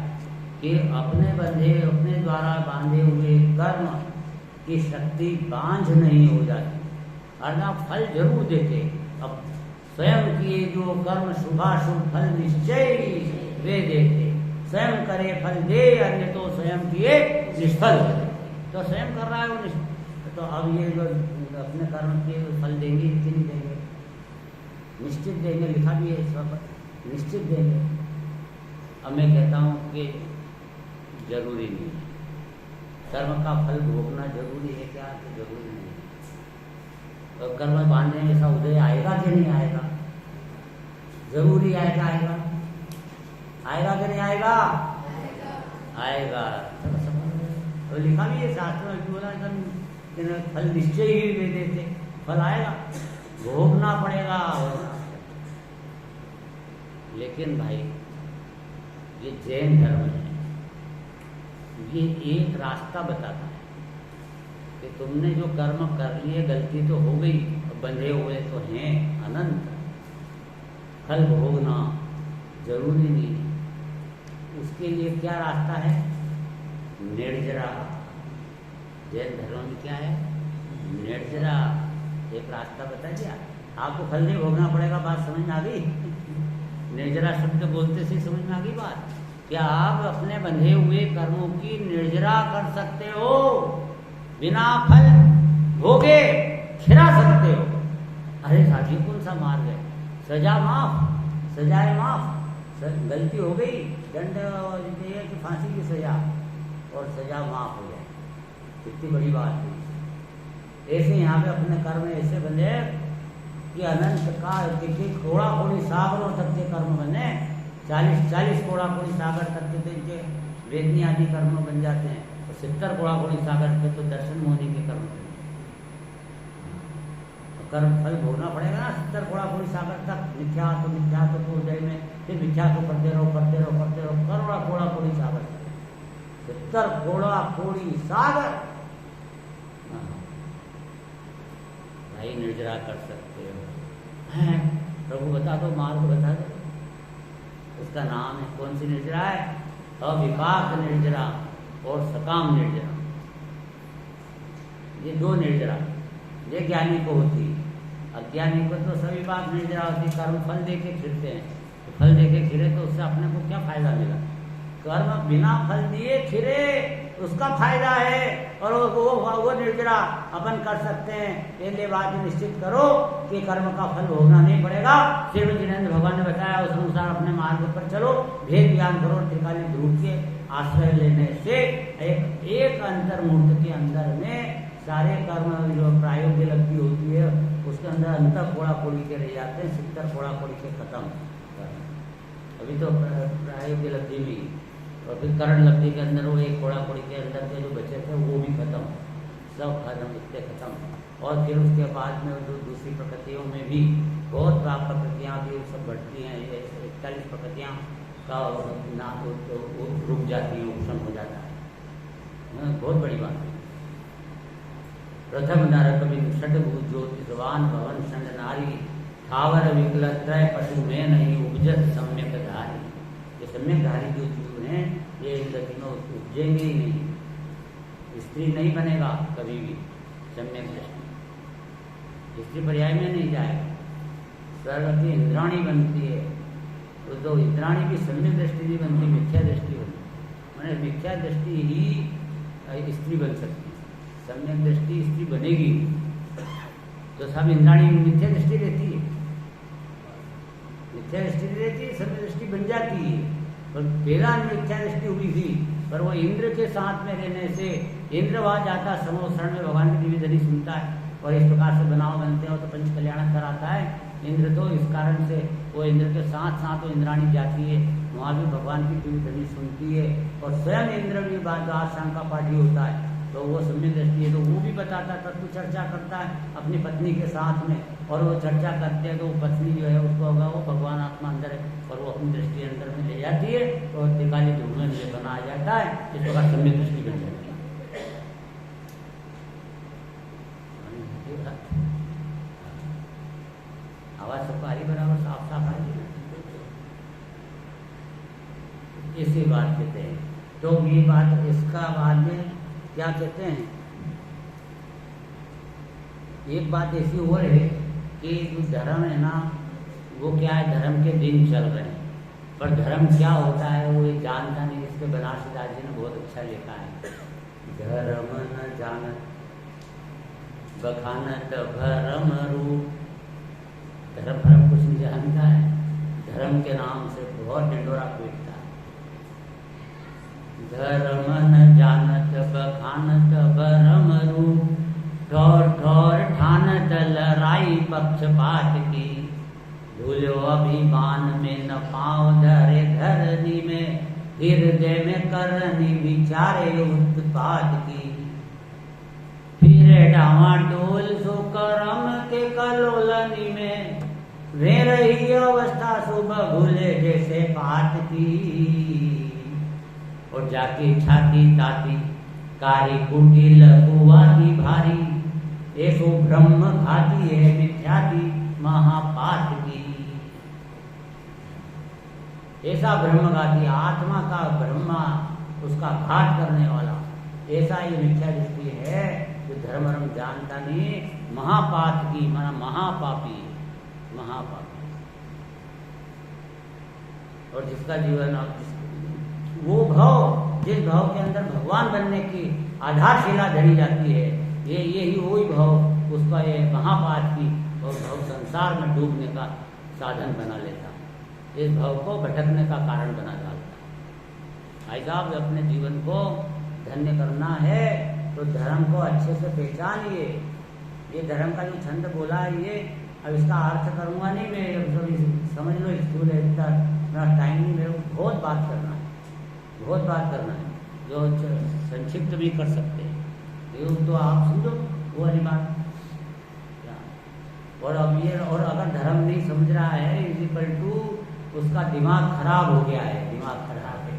कि अपने द्वारा बांधे हुए कर्म की शक्ति बांझ नहीं हो जाती, अर्थात फल जरूर देते। अब स्वयं किए जो कर्म शुभाशुभ फल निश्चय वे देते, स्वयं करे फल दे, अन्य तो स्वयं किए निष्फल। तो स्वयं कर रहा है वो, तो अब ये जो अपने कर्म के फल देंगे कि नहीं देंगे? निश्चित देंगे, लिखा भी है सब, निश्चित देंगे। अब मैं कहता हूँ कि जरूरी नहीं है, कर्म का फल भोगना जरूरी है क्या? तो जरूरी नहीं है। तो कर्म बांधने में ऐसा उदय आएगा कि नहीं आएगा? जरूरी आएगा, आएगा आएगा कि नहीं आएगा? आएगा। तो लिखा भी है शास्त्र में, बोला फल निश्चय ही दे देते, फल आएगा, भोगना पड़ेगा। लेकिन भाई ये जैन धर्म है, ये एक रास्ता बताता है कि तुमने जो कर्म कर लिए गलती तो हो गई, बंधे हुए तो हैं अनंत, फल भोगना जरूरी नहीं। उसके लिए क्या रास्ता है? निर्जरा। जैन धर्म में क्या है? निर्जरा एक रास्ता बता दिया। आपको फल नहीं भोगना पड़ेगा, बात समझ में आ गई? निर्जरा शब्द बोलते से समझ में आ गई बात। क्या आप अपने बंधे हुए कर्मों की निर्जरा कर सकते हो, बिना फल भोगे खिरा सकते हो? अरे साथी कौन सा मार्ग है? सजा माफ, सजाए माफ, गलती हो गई दंड कि फांसी की सजा, और सजा माफ हो जाए, कितनी बड़ी बात है। ऐसे यहाँ पे अपने कर्म ऐसे बने कि अनंत का कोड़ा कोड़ी सागरों तक के कर्म बने, 40 कोड़ा कोड़ी सागर तक के इनके वेदनी आदि कर्म बन जाते हैं, और 70 कोड़ा कोड़ी सागर के तो दर्शन मोहनी के कर्म बने। कर्म फल भोगना पड़ेगा ना 70 कोड़ा कोड़ी सागर तक। मिथ्या तो उदय में, फिर मिथ्या तो करते रहो करोड़ा कोड़ा कोड़ी सागर तक, 70 कोड़ा कोड़ी सागर। भाई निर्जरा कर सकते हो, प्रभु बता दो, मार्ग बता दो। उसका नाम है, कौन सी निर्जरा है? अविपाक निर्जरा और सकाम निर्जरा। ये दो निर्जरा ये ज्ञानी को होती, अज्ञानी को तो सविपाक निर्जरा होती। कर्म फल देके फिरते हैं, तो फल देके फिरे तो उससे अपने को क्या फायदा मिला? कर्म बिना फल दिए फिरे उसका फायदा है, और वो निर्जरा अपन कर सकते हैं। पहले बात निश्चित करो कि कर्म का फल भोगना नहीं पड़ेगा। श्री जिनेंद्र भगवान ने बताया उस अनुसार अपने मार्ग पर चलो। भेद ज्ञान करो, त्रिकाली ध्रुव के आश्रय लेने से एक अंतर्मूर्त के अंदर में सारे कर्म जो प्रायोग्य लब्धि होती है उसके अंदर अंतर कोड़ा कोड़ी के रह जाते हैं, सितर कोड़ा कोड़ी के खत्म। अभी तो प्रायोग्य लब्धि में, और फिर करण लब्धि के अंदर वो एक कोड़ा कोड़ी के अंदर के जो बचे थे वो भी खत्म, सब खत्म, इतने खत्म। और फिर उसके बाद में जो दूसरी प्रकृतियों में भी बहुत प्रकृतियाँ भी सब बढ़ती हैं। ये 41 प्रकृतियाँ का ना तो रुक जाती है, उपशम हो जाता है। बहुत बड़ी बात है। प्रथम नरक विंशटभु ज्योतिषवान भवन संग नारी थावर विकल त्रय पशु में नहीं उपजत सम्यक धारी। ये सम्यक धारी जो जीव हैं ये इन तीनों उपजेंगे ही नहीं। स्त्री नहीं बनेगा कभी भी सम्यक दृष्टि, स्त्री पर्याय में नहीं जाएगा। स्वर्ग की इंद्राणी बनती है तो इंद्राणी की सम्यक दृष्टि नहीं बनती, मिथ्या दृष्टि बनती। मैंने मिथ्या दृष्टि ही स्त्री बन सकती, सम्यक दृष्टि स्त्री बनेगी। तो सब इंद्राणी मिथ्या दृष्टि रहती है, मिथ्या दृष्टि रहती है, सम्यक दृष्टि बन जाती है। पर पहला मिथ्या दृष्टि हुई थी, पर वो इंद्र के साथ में रहने से इंद्र वहां जाता समोसरण में भगवान की दिव्य धनी सुनता है, और इस प्रकार से बनाव बनते हैं तो पंच कल्याण कराता है इंद्र। तो इस कारण से वो इंद्र के साथ साथ वो इंद्राणी जाती है, वहाँ भी भगवान की दिव्य धनी सुनती है, और स्वयं इंद्र भी बाद शाम का पाठी होता है। तो वो सम्यक दृष्टि है, तो वो भी बताता है, तत्व चर्चा करता है अपनी पत्नी के साथ में, और वो चर्चा करते हैं तो वो पत्नी जो है उसको होगा वो भगवान आत्मा अंदर है, और वो अपनी दृष्टि अंदर में ले जाती है, तो त्रिकाली ध्रुव में ये बना जाता है। इस प्रकार सम्यक दृष्टि बन जाती है। आवाज सबको आ रही बराबर, साफ साफ आ रही है। इसी बात कहते हैं। तो ये बात इसका बाद में क्या कहते हैं, एक बात ऐसी हो रही है कि जो धर्म है ना वो क्या है, धर्म के दिन चल रहे हैं, पर धर्म क्या होता है वो ये जानता नहीं। इसके बनारसी दास जी ने बहुत अच्छा लिखा है, धर्म न जानत बखानत भरम रूप। धर्म कुछ नहीं जानता है, धर्म के नाम से बहुत ढिंडोरा पीटता है। धर्म न जानत बखानत भरम रूप, ठोर ठोर ठानत लड़ाई पक्षपात की। भूलो अभिमान में न पाँव धरे धरनी में, हृदय में करनी विचारे उत्पात की। फिर डावाडोल सो करम के कलोलनी में, वे रही अवस्था सुबह भूले जैसे पात की। और जाके छाती ताती कारी कुटी लघुवाती भारी, ऐसो ब्रह्म घाती है मिथ्याती महापात की। ऐसा ब्रह्मघाती आत्मा का ब्रह्मा उसका घात करने वाला, ऐसा ये मिथ्या दृष्टि है जो धर्म जानता नहीं, महापात की माना महापापी, महापापी। और जिसका जीवन वो भाव, जिस भाव के अंदर भगवान बनने की आधारशिला धरी जाती है, यही वही भाव उसका ये महापात की और भाव संसार में डूबने का साधन बना लेता है, इस भाव को भटकने का कारण बना डालता है। भाई साहब अपने जीवन को धन्य करना है तो धर्म को अच्छे से पहचानिए। ये धर्म का जो छंद बोला है ये, अब इसका अर्थ करूँगा नहीं मैं, समझ लो स्कूल है, इतना टाइम नहीं मेरे को बहुत बात करना है, बहुत बात करना है, जो संक्षिप्त भी कर सकते हैं ये तो आप समझो वो वाली बात। और अब ये, और अगर धर्म नहीं समझ रहा है इक्वल टू उसका दिमाग खराब हो गया है, दिमाग खराब है।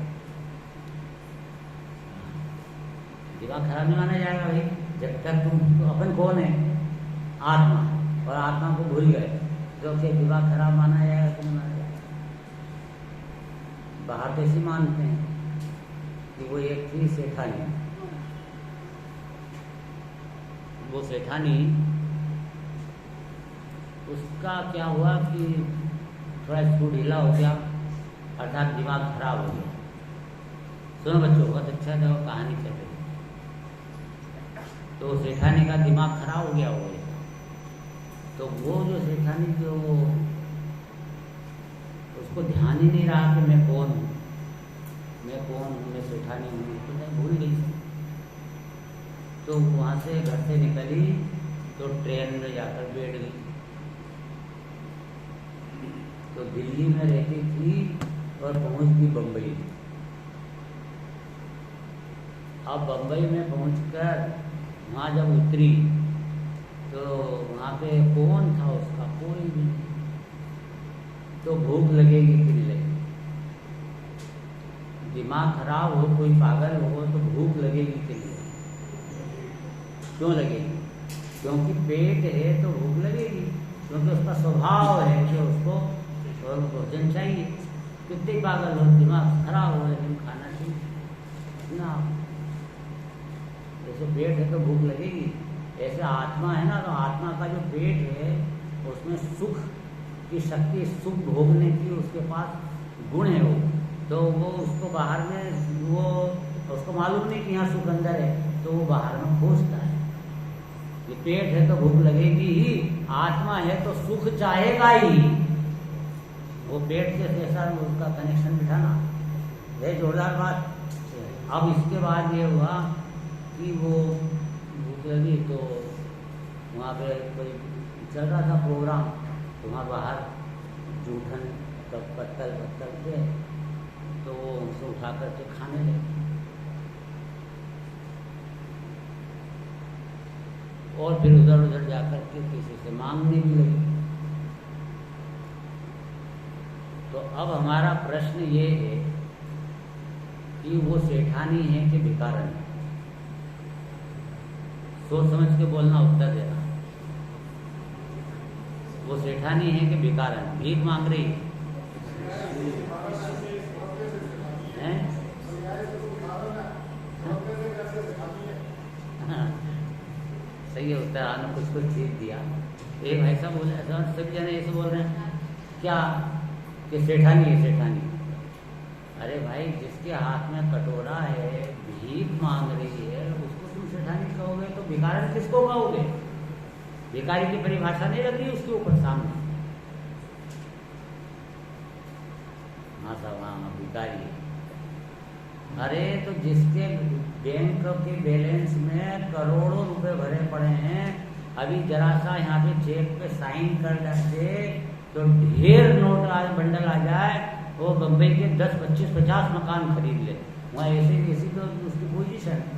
दिमाग खराब नहीं माना जाएगा भाई जब तक तुम तो अपन कौन है, आत्मा, और आत्मा को भूल गए तो क्या दिमाग खराब माना जाएगा कि नहीं माना जाएगा? बाहर कैसे मानते हैं कि वो एक थी सेठानी, वो सेठानी, उसका क्या हुआ कि थोड़ा स्क्रू ढीला हो गया, अर्थात दिमाग खराब हो गया। सुनो बच्चों, बहुत अच्छा था, वो कहानी चल रही। तो सेठानी का दिमाग खराब हो गया हो गया। तो वो जो सेठानी जो उसको ध्यान ही नहीं रहा कि मैं कौन हूँ, मैं कौन हूँ, मैं सेठानी हूँ, तो मैं भूल गई। तो वहाँ से घर से निकली तो ट्रेन में जाकर बैठ गई। तो दिल्ली में रहती थी और पहुँच गई बम्बई। अब बम्बई में पहुँचकर वहाँ जब उतरी तो वहाँ पे कौन था उसका, कोई भी। तो भूख लगेगी कि नहीं लगेगी? दिमाग खराब हो, कोई पागल हो तो भूख लगेगी कि नहीं? क्यों लगेगी? क्योंकि पेट है तो भूख लगेगी, क्योंकि उसका स्वभाव है कि उसको भोजन चाहिए। कितने पागल हो, दिमाग खराब हो लेकिन खाना चाहिए ना। जैसे पेट है तो भूख लगेगी, ऐसे आत्मा है ना, तो आत्मा का जो पेट है उसमें सुख की शक्ति, सुख भोगने की उसके पास गुण है वो। तो वो उसको बाहर में, वो उसको मालूम नहीं कि यहाँ सुख अंदर है, तो वो बाहर में खोजता है। ये पेट है तो भूख लगेगी ही, आत्मा है तो सुख चाहेगा ही। वो पेट के जैसा उसका कनेक्शन बिठाना है, जोरदार बात। अब इसके बाद ये हुआ कि वो भूख लगी तो वहाँ पे कोई चल रहा था प्रोग्राम, तो वहाँ बाहर जूठन पत्तल थे, तो वो उनसे उठा करके खाने लगे। और फिर उधर उधर जाकर के किसी से मांगने भी लगी। तो अब हमारा प्रश्न ये है कि वो सेठानी है कि भिखारन है? सोच समझ के बोलना, उत्तर देना। वो सेठानी है कि भिखारन? भीख मांग रही है? सही है उत्तर, आने कुछ ठीक दिया। एक ऐसा बोले, ऐसा सभी जने ऐसे बोल रहे हैं क्या कि सेठानी है, सेठानी। अरे भाई, जिसके हाथ में कटोरा है, भीख मांग रही है, उसको तुम सेठानी कहोगे तो भिखारन किसको कहोगे? भिखारी की परिभाषा नहीं लग रही उसके ऊपर सामने? हाँ साहब, हाँ भिखारी। अरे तो जिसके बैंक के बैलेंस में करोड़ों रुपए भरे पड़े हैं, अभी जरा सा यहाँ पे चेक पे साइन कर देते तो ढेर नोट आज बंडल आ जाए, वो बम्बई के 10, 25, 50 मकान खरीद ले। वहाँ ऐसी तो उसकी पोजीशन है।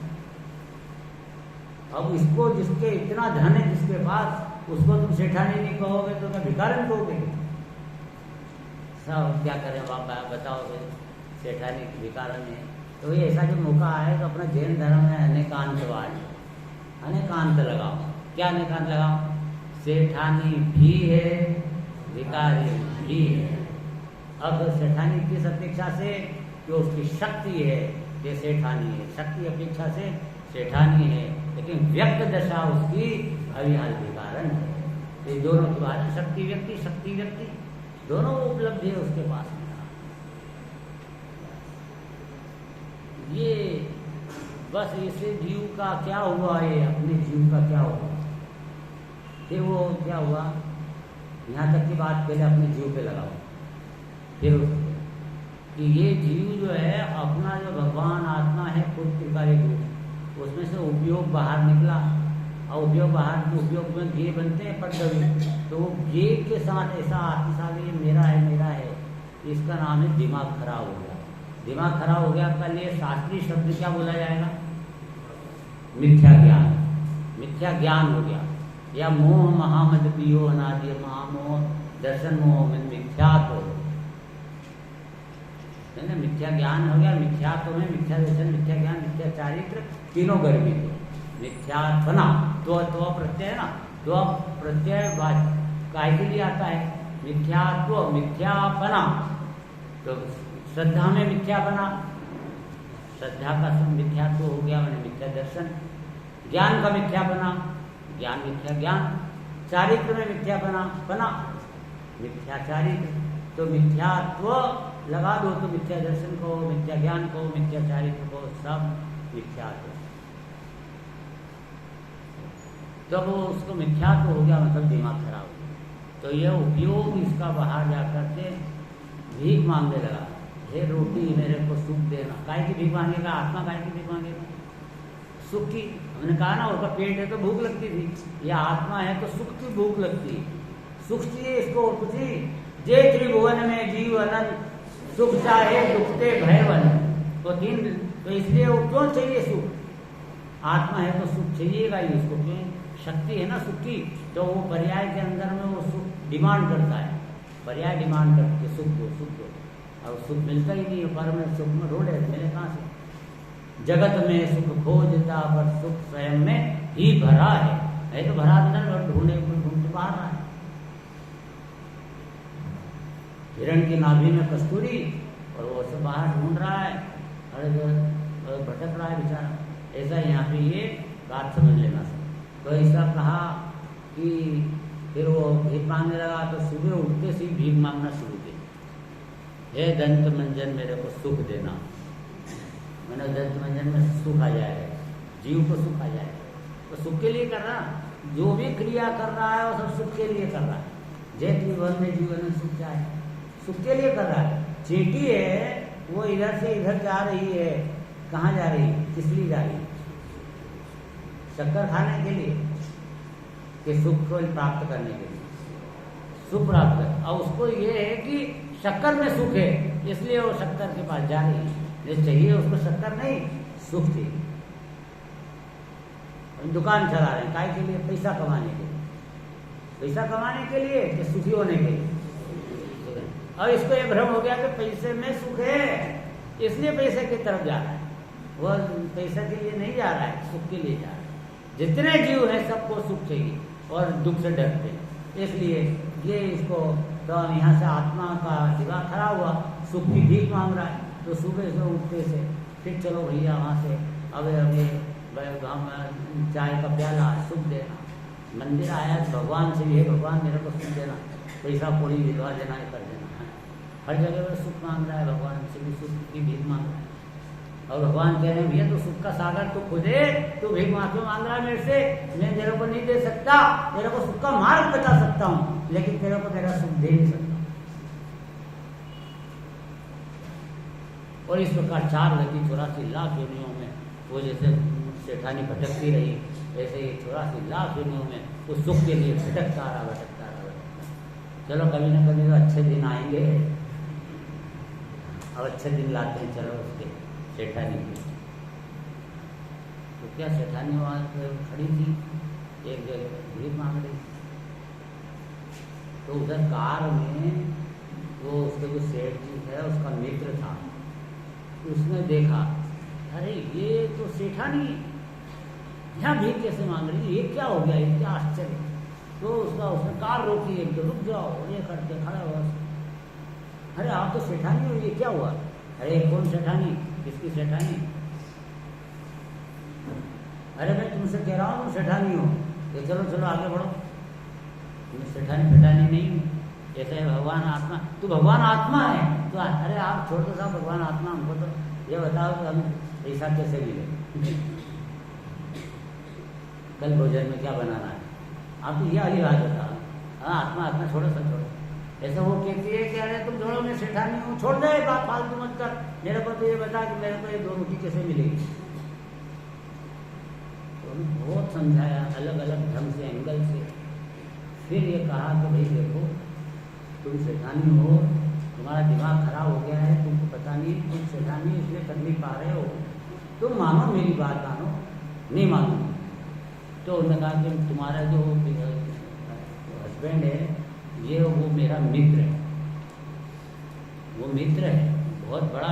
अब इसको, जिसके इतना धन है जिसके पास, उसको तुम सेठानी नहीं कहोगे तो क्या भिखारन कहोगे? सब क्या करें बाबा, बताओ सेठानी भिखारन है? तो ये ऐसा जो मौका आए तो अपना जैन धर्म में अनेकांतवाद, अनेकांत लगाओ। क्या अनेकांत लगाओ? सेठानी भी है, भिखारी भी है। अब सेठानी किस अपेक्षा से? कि उसकी शक्ति है ये सेठानी है, शक्ति अपेक्षा से सेठानी है, लेकिन व्यक्त दशा उसकी अविहाल भिखारन है। ये दोनों की बात है, शक्ति व्यक्ति दोनों उपलब्ध है उसके पास। ये बस इसे जीव का क्या हुआ, ये अपने जीव का क्या हुआ? फिर वो क्या हुआ, यहाँ तक की बात पहले अपने जीव पे लगाओ, फिर कि ये जीव जो है अपना, जो भगवान आत्मा है, खुद त्रिकाली रूप, उसमें से उपयोग बाहर निकला। और उपयोग में घी बनते हैं पद्धति, तो वो घी के साथ ऐसा आत्मसात ये मेरा है, इसका नाम है दिमाग खराब हो गया। दिमाग खराब हो गया, कल ये शास्त्रीय शब्द क्या बोला जाएगा? मिथ्या ज्ञान। मिथ्या ज्ञान हो गया, या मोह महामद पियो अनादि महामोह दर्शन मोह में मिथ्यात्व हो, मिथ्या ज्ञान हो गया। मिथ्यात्व में मिथ्या दर्शन, मिथ्या ज्ञान, मिथ्या चारित्र, तीनों गर्भित है। मिथ्यात्वना, तो प्रत्यय ना, तो प्रत्यय काहे के लिए आता है? मिथ्यात्व, मिथ्यापना। तो श्रद्धा में मिथ्यापना, श्रद्धा का मिथ्यात्व हो गया, मैंने मिथ्या दर्शन। ज्ञान का मिथ्यापना, ज्ञान मिथ्या ज्ञान। चारित्र में मिथ्यापना, पना मिथ्या चारित्र। तो मिथ्यात्व लगा दो तो मिथ्या दर्शन को, मिथ्या ज्ञान को, मिथ्या चारित्र को, सब मिथ्यात्व। जब वो उसको मिथ्यात्व हो गया मतलब दिमाग खराब हो गया। तो यह उपयोग इसका बाहर जाकर के भीख मांगने लगा, हे रोटी मेरे को सुख देना। काय की भीख मांगेगा? आत्मा काय की भीख मांगेगा? सुख की। हमने कहा ना उसका पेट है तो भूख लगती थी, यह आत्मा है तो सुख की भूख लगती है। सुख चाहिए इसको और कुछ ही। जे त्रिभुवन में जीव अनंत, सुख चाहे दुखते भयवन। तो तीन, तो इसलिए वो क्यों चाहिए सुख? आत्मा है तो सुख चाहिएगा ही उसको, क्यों? शक्ति है ना सुख की। तो वो पर्याय के अंदर में वो सुख डिमांड करता है, पर्याय डिमांड करके सुख दो, सुख दो। और सुख मिलता ही नहीं है, पर में सुख में ढूंढे, मिले कहाँ से? जगत में सुख खोजता पर सुख स्वयं में ही भरा है तो भरा अंदर और ढूंढे ढूंढते बाहर रहा है। हिरण की नाभि में कस्तूरी और वो सब बाहर ढूंढ रहा है, अरे भटक रहा है बेचारा। ऐसा यहाँ पे ये बात समझ लेना सब। तो ऐसा कहा कि फिर वो भीख मांगने लगा तो सुबह उठते से भीख मांगना शुरू किया, हे दंत मंजन मेरे को सुख देना। मैंने दंत मंजन में सुख आ जाएगा, जीव को सुख आ जाएगा। तो सुख के लिए कर रहा, जो भी क्रिया कर रहा है वो सब सुख के लिए कर रहा है। जय त्रिभुवन में जीवन में सुख जाए, सुख के लिए कर रहा है। चींटी है वो इधर से इधर जा रही है, कहाँ जा रही है? किस लिए जा रही है? शक्कर खाने के लिए कि सुख को प्राप्त करने के लिए, सुख प्राप्त कर। और उसको ये है कि शक्कर में सुख है, इसलिए वो शक्कर के पास जा रही है। ये चाहिए उसको शक्कर नहीं, सुख चाहिए। दुकान चला रहे हैं, काय के लिए? पैसा कमाने के लिए। पैसा कमाने के लिए कि सुखी होने के लिए? और इसको ये भ्रम हो गया कि पैसे में सुख है, इसलिए पैसे की तरफ जा रहा है। वह पैसा के लिए नहीं जा रहा है, सुख के लिए जा रहा है। जितने जीव हैं सबको सुख चाहिए और दुख से डरते हैं, इसलिए ये इसको तो यहाँ से आत्मा का दिमाग खराब हुआ, सुख की भीख मांग रहा है। तो सुबह से उठते से फिर चलो भैया वहाँ से अबे चाय का प्याला, सुख देना। मंदिर आया भगवान से भी, भगवान मेरे को सुख देना, पैसा पूरी दिलवा देना, ये कर देना। हर जगह पर सुख मांग रहा है, भगवान से भी सुख की भीख मांग रहा है। और भगवान कह रहे हैं भैया तो सुख का सागर तो खुद है, तो भीख माफी मांग रहा है मेरे से, मैं तेरे को नहीं दे सकता। तेरे को सुख का मार्ग बता सकता हूँ, लेकिन तेरे को मेरा सुख दे नहीं सकता। और इस प्रकार 4,84 लाख योनियों में वो जैसे सेठानी भटकती रही, ऐसे ही 84 लाख योनियों में उस सुख के लिए भटकता रहा, भटकता रहा, भटकता। चलो कभी ना कभी तो अच्छे दिन आएंगे, अब अच्छे दिन लाते हैं। चलो उसके सेठानी की, तो क्या सेठानी वहाँ खड़ी थी, एक जगह भीख मांग रही। तो उधर कार में वो उसके जो सेठ जी है उसका मित्र था, उसने देखा अरे ये तो सेठानी यहाँ भीख कैसे मांग रही है, ये क्या हो गया, ये क्या आश्चर्य। तो उसने कार रोकी, एक तो रुक जाओ, ये करके खड़ा हुआ। अरे आप तो सेठानी हो, ये क्या हुआ? अरे कौन सेठानी? किसकी सेठानी? अरे मैं तुमसे कह रहा हूँ तुम सेठानी हो, ये चलो चलो आगे बढ़ो। तुम सेठानी फेठानी नहीं हूँ, जैसे भगवान आत्मा, तू भगवान आत्मा है तो अरे आप छोड़ दो साहब भगवान आत्मा, हमको तो ये बताओ कि हम पैसा कैसे मिले, कल भोजन में क्या बनाना है? आप तो ये वाली बात बताओ। हाँ आत्मा आत्मा छोड़ो, सब छोड़ो। ऐसा वो कहती है कि अरे तुम छोड़ो मैं सेठानी हूँ, छोड़ दे बात फालतू मत कर, मेरे को तो ये बता कि मेरे को ये 2 रोटी कैसे मिलेगी। तो बहुत समझाया अलग अलग ढंग से, एंगल से। फिर ये कहा कि भाई देखो तुम सेठानी हो, तुम्हारा दिमाग खराब हो गया है, तुमको पता नहीं तुम सेठानी इसलिए कर नहीं पा रहे हो, तुम मानो मेरी बात, मानो। नहीं मानो तो उन्होंने कहा कि तुम्हारा जो हस्बैंड है ये वो मेरा मित्र है, वो मित्र है बहुत बड़ा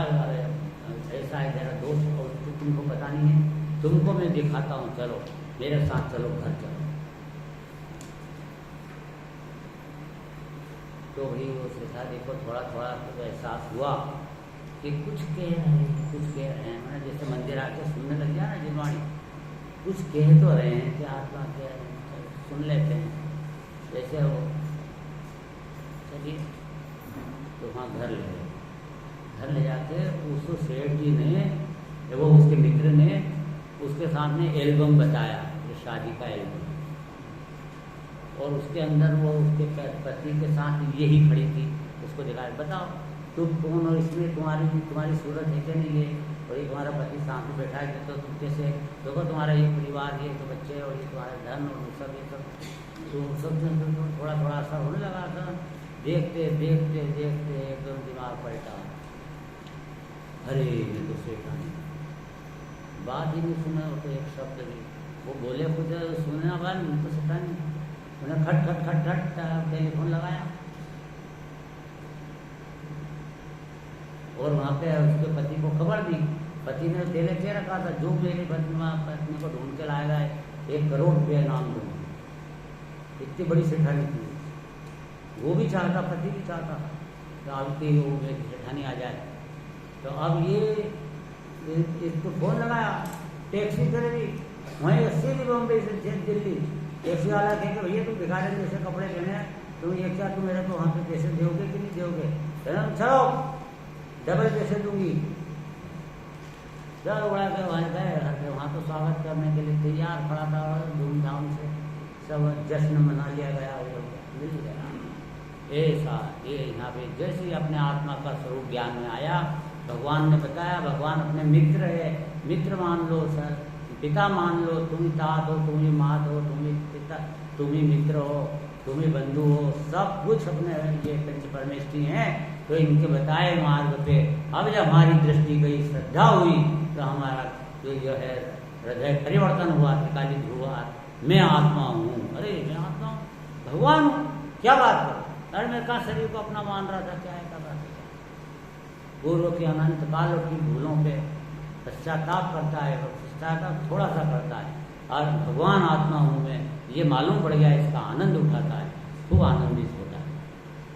ऐसा है मेरा दोस्त, और तुमको पता नहीं है, तुमको मैं दिखाता हूँ, चलो मेरे साथ चलो, घर चलो। तो भाई वो सोचा देखो थोड़ा थोड़ा तो एहसास हुआ कि कुछ कह रहे हैं, कुछ कह रहे हैं। मैंने जैसे मंदिर आके सुनने लग गया ना जिनवाणी, कुछ कह तो रहे हैं कि आत्मा कह रहे हैं, चलो सुन लेते हैं। जैसे वो चलिए तो वहाँ घर ले जाके उस सेठ जी ने, वो उसके मित्र ने उसके सामने एल्बम बताया, ये शादी का एल्बम, और उसके अंदर वो उसके पति के साथ यही खड़ी थी। उसको दिखाया, बताओ तुम कौन हो, इसमें तुम्हारी सूरत है क्या नहीं है, और ये तुम्हारा पति सामने बैठा है तो तुम कैसे, देखो तुम्हारा ये परिवार, ये तो बच्चे और ये तुम्हारा धन और सब, ये सब तो सब थोड़ा थोड़ा असर होने लगा था। देखते देखते देखते एकदम दिमाग पलटा, अरे ये तो शैतान, बात ही नहीं सुना तो एक शब्द भी वो बोले, कुछ सुनने बाद नहीं तो शैतान। उन्हें खट खट खट खट टेलीफोन लगाया और वहाँ पे उसके पति को खबर दी। पति ने पहले कह रखा था, जो मेरी पत्नी को ढूंढ के लाएगा 1 करोड़ रुपया इनाम दूंगा। इतनी बड़ी सेठानी थी, वो भी चाहता, पति भी चाहता तो आपकी वो सेठानी आ जाए। तो अब ये इसको फोन लगाया, टैक्सी करे भी वहीं 80 भी बॉम्बे से दिल्ली। टैक्सी वाला कहेंगे भैया तुम दिखा रहे जैसे कपड़े पहने हैं, तुम ये क्या, तुम मेरे को वहाँ पे पैसे दोगे कि नहीं दोगे? चलो डबल पैसे दूंगी। चलो उड़ा के वहाँ गए, वहाँ तो स्वागत करने के लिए तैयार खड़ा था, धूमधाम से सब जश्न मना लिया गया, मिल गया। ऐसा ये यहाँ पे जैसे ही अपने आत्मा का स्वरूप ज्ञान में आया, भगवान ने बताया, भगवान अपने मित्र है, मित्र मान लो सर, पिता मान लो, तुम ही तात हो, तुम ही मात हो, तुम ही पिता, तुम ही मित्र हो, तुम ही बंधु हो, सब कुछ अपने ये पंच परमेष्ठी हैं। तो इनके बताए मार्ग पे अब जब हमारी दृष्टि गई, श्रद्धा हुई, तो हमारा जो है हृदय परिवर्तन हुआ, त्रिकालिक हुआ, मैं आत्मा हूँ। अरे मैं आत्मा हूँ, भगवान हूँ, क्या बात करो। अरे मैं कहाँ शरीर को अपना मान रहा था, क्या है का बात है। पूर्व के अनंत कालों की भूलों पे पश्चाताप करता है, पश्चाताप थोड़ा सा करता है, और भगवान आत्मा हूँ मैं, ये मालूम पड़ गया, इसका आनंद उठाता है, खूब आनंदित होता है।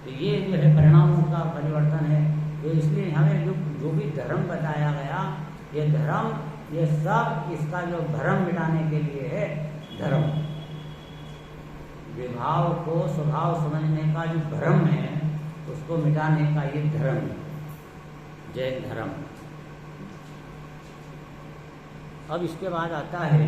तो ये जो है परिणामों का परिवर्तन है। तो इसलिए हमें जो भी धर्म बताया गया, ये धर्म, ये सब इसका जो भ्रम मिटाने के लिए है। धर्म विभाव को स्वभाव समझने का जो भ्रम है, उसको मिटाने का ये धर्म है, जैन धर्म। अब इसके बाद आता है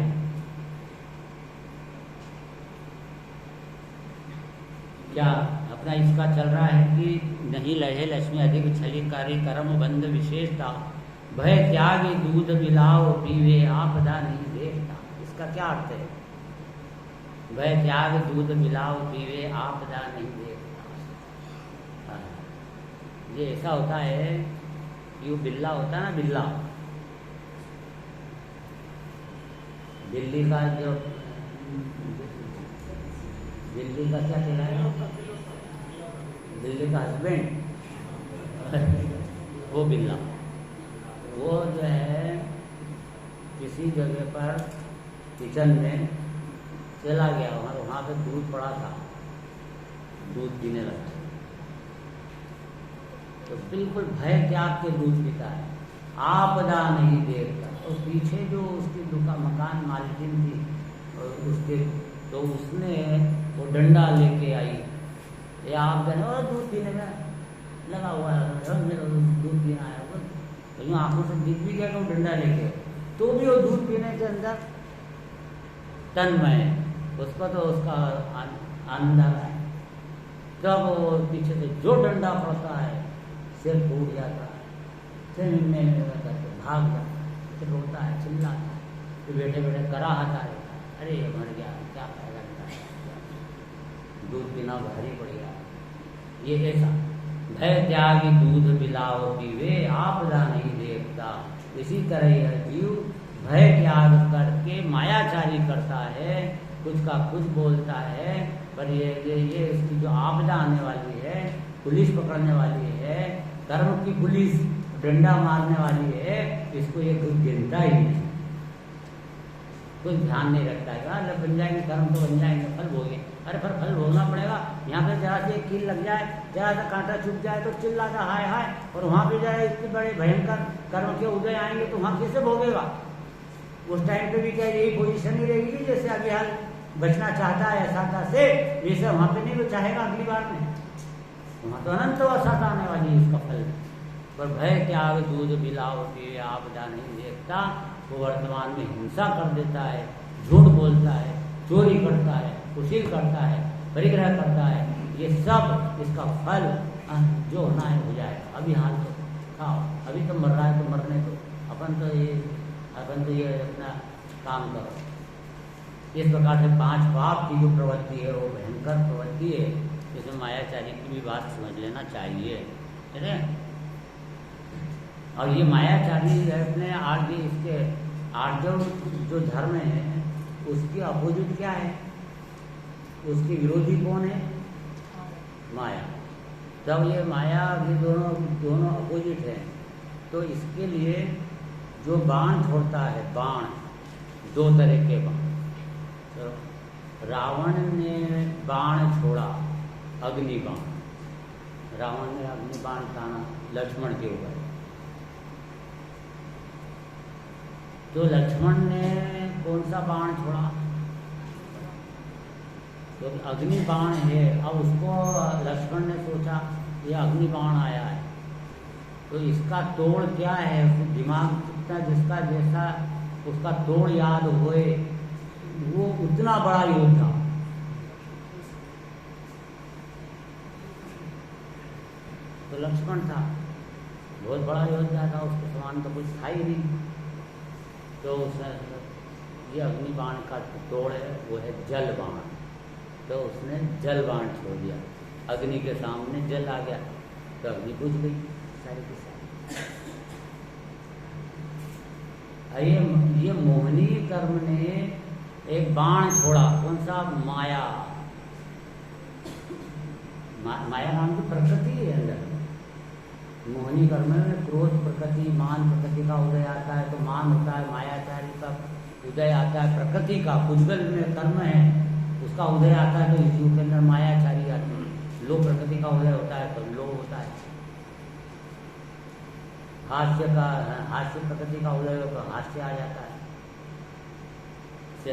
क्या अपना इसका चल रहा है कि नहीं लहे लक्ष्मी अधिक छलिकारी कर्म बंध विशेषता, भय त्यागी दूध मिलाओ पीवे आपदा नहीं देखता। इसका क्या अर्थ है? भय त्याग दूध मिलाओ पीवे आपदा नहीं देखता। ये ऐसा होता है कि वो बिल्ला होता है ना, बिल्ली का जो बिल्ली का क्या कहलाएगा, बिल्ली का हस्बैंड वो बिल्ला, वो जो है किसी जगह पर किचन में चला गया, वहाँ पे दूध पड़ा था, दूध पीने लगा, तो बिल्कुल भय त्याग के दूध पीता है, आपदा नहीं देखता। और पीछे जो उसकी दुकान मकान मालिकिन थी और उसके, तो उसने वो डंडा लेके आई, ये आप जाने और दूध पीने में लगा हुआ है, मेरा दूध पीना है, तो यूँ आंखों से दिख भी गया कि वो डंडा लेके, तो भी वो दूध पीने के अंदर तन्मय, उसको तो उसका आनंद आ रहा है। तब वो पीछे से जो डंडा पड़ता है, सिर फूट जाता है, सिर में भाग जाता है, फिर रोता है, चिल्लाता है, फिर बैठे बैठे कराहता रहता है, अरे मर गया, क्या फायदा है, दूध पीना भारी पड़ गया। ये ऐसा भय त्यागी दूध पिलाओ पीवे आपदा नहीं देखता। इसी तरह यह जीव भय त्याग करके मायाचारी करता है, कुछ का कुछ बोलता है, पर ये इसकी जो आपदा आने वाली है, पुलिस पकड़ने वाली है, कर्म की पुलिस डंडा मारने वाली है, इसको ये कुछ गिनता ही नहीं, कुछ ध्यान नहीं रखता है। जब बन जाएंगे कर्म तो बन जाएंगे, फल भोगे, अरे पर फल भोगना पड़ेगा, यहाँ पे जरा से एक कील लग जाए, जरा सा कांटा चुभ जाए तो चिल्लाता हाय हाय, और वहाँ पे जाए इतने बड़े भयंकर कर्म के उदय आएंगे तो वहाँ कैसे भोगेगा? उस टाइम पे भी क्या यही पोजीशन ही रहेगी जैसे अभी हाल बचना चाहता है असाता से, वैसे वहाँ पे नहीं वो चाहेगा अगली बार में, वहाँ तो अनंत असाता आने वाली है इसका फल। पर भय त्याग दूध बिलाओ पिए आपदा नहीं देखता, वो वर्तमान में हिंसा कर देता है, झूठ बोलता है, चोरी करता है, कुशील करता है, परिग्रह करता है, ये सब इसका फल जो होना है हो जाएगा। अभी हाल तो खाओ, अभी तो मर रहा है तो मरने दो, अपन तो ये अपना काम करो। इस प्रकार से 5 पाप की जो प्रवृत्ति है वो भयंकर प्रवृत्ति है, इसमें मायाचारी की भी बात समझ लेना चाहिए, ठीक है। और ये मायाचारी अपने आगे इसके आर्जव जो धर्म है उसकी अपोजिट क्या है, उसकी विरोधी कौन है? माया। जब ये माया ये दोनों अपोजिट है तो इसके लिए जो बाण छोड़ता है, बाण 2 तरह के बाण, तो रावण ने बाण छोड़ा अग्नि बाण, रावण ने अग्नि बाण ताना लक्ष्मण के ऊपर, तो लक्ष्मण ने कौन सा बाण छोड़ा? तो अग्नि बाण है। अब उसको लक्ष्मण ने सोचा ये अग्नि बाण आया है तो इसका तोड़ क्या है, दिमाग कितना जिसका जैसा उसका तोड़ याद होए वो उतना बड़ा योद्धा। तो लक्ष्मण था, बहुत बड़ा योद्धा था, उसके समान तो कुछ था ही नहीं। तो ये अग्नि बाण का तोड़ है वो है जल बाण, तो उसने जल बाण छोड़ दिया, अग्नि के सामने जल आ गया तो अग्नि बुझ गई सारी की सारी। ये मोहनी कर्म ने एक बाण छोड़ा, कौन सा? माया। माया नाम की प्रकृति है अंदर। मोहनी कर्म में क्रोध प्रकृति, मान प्रकृति का उदय आता है तो मान होता है, मायाचारी का उदय आता है प्रकृति का, पुद्गल में कर्म है उसका उदय आता है तो इस जीव के अंदर मायाचारी आते हैं। लोभ प्रकृति का उदय होता है तो लोभ होता है, हास्य प्रकृति का उदय हो तो हास्य आ जाता है,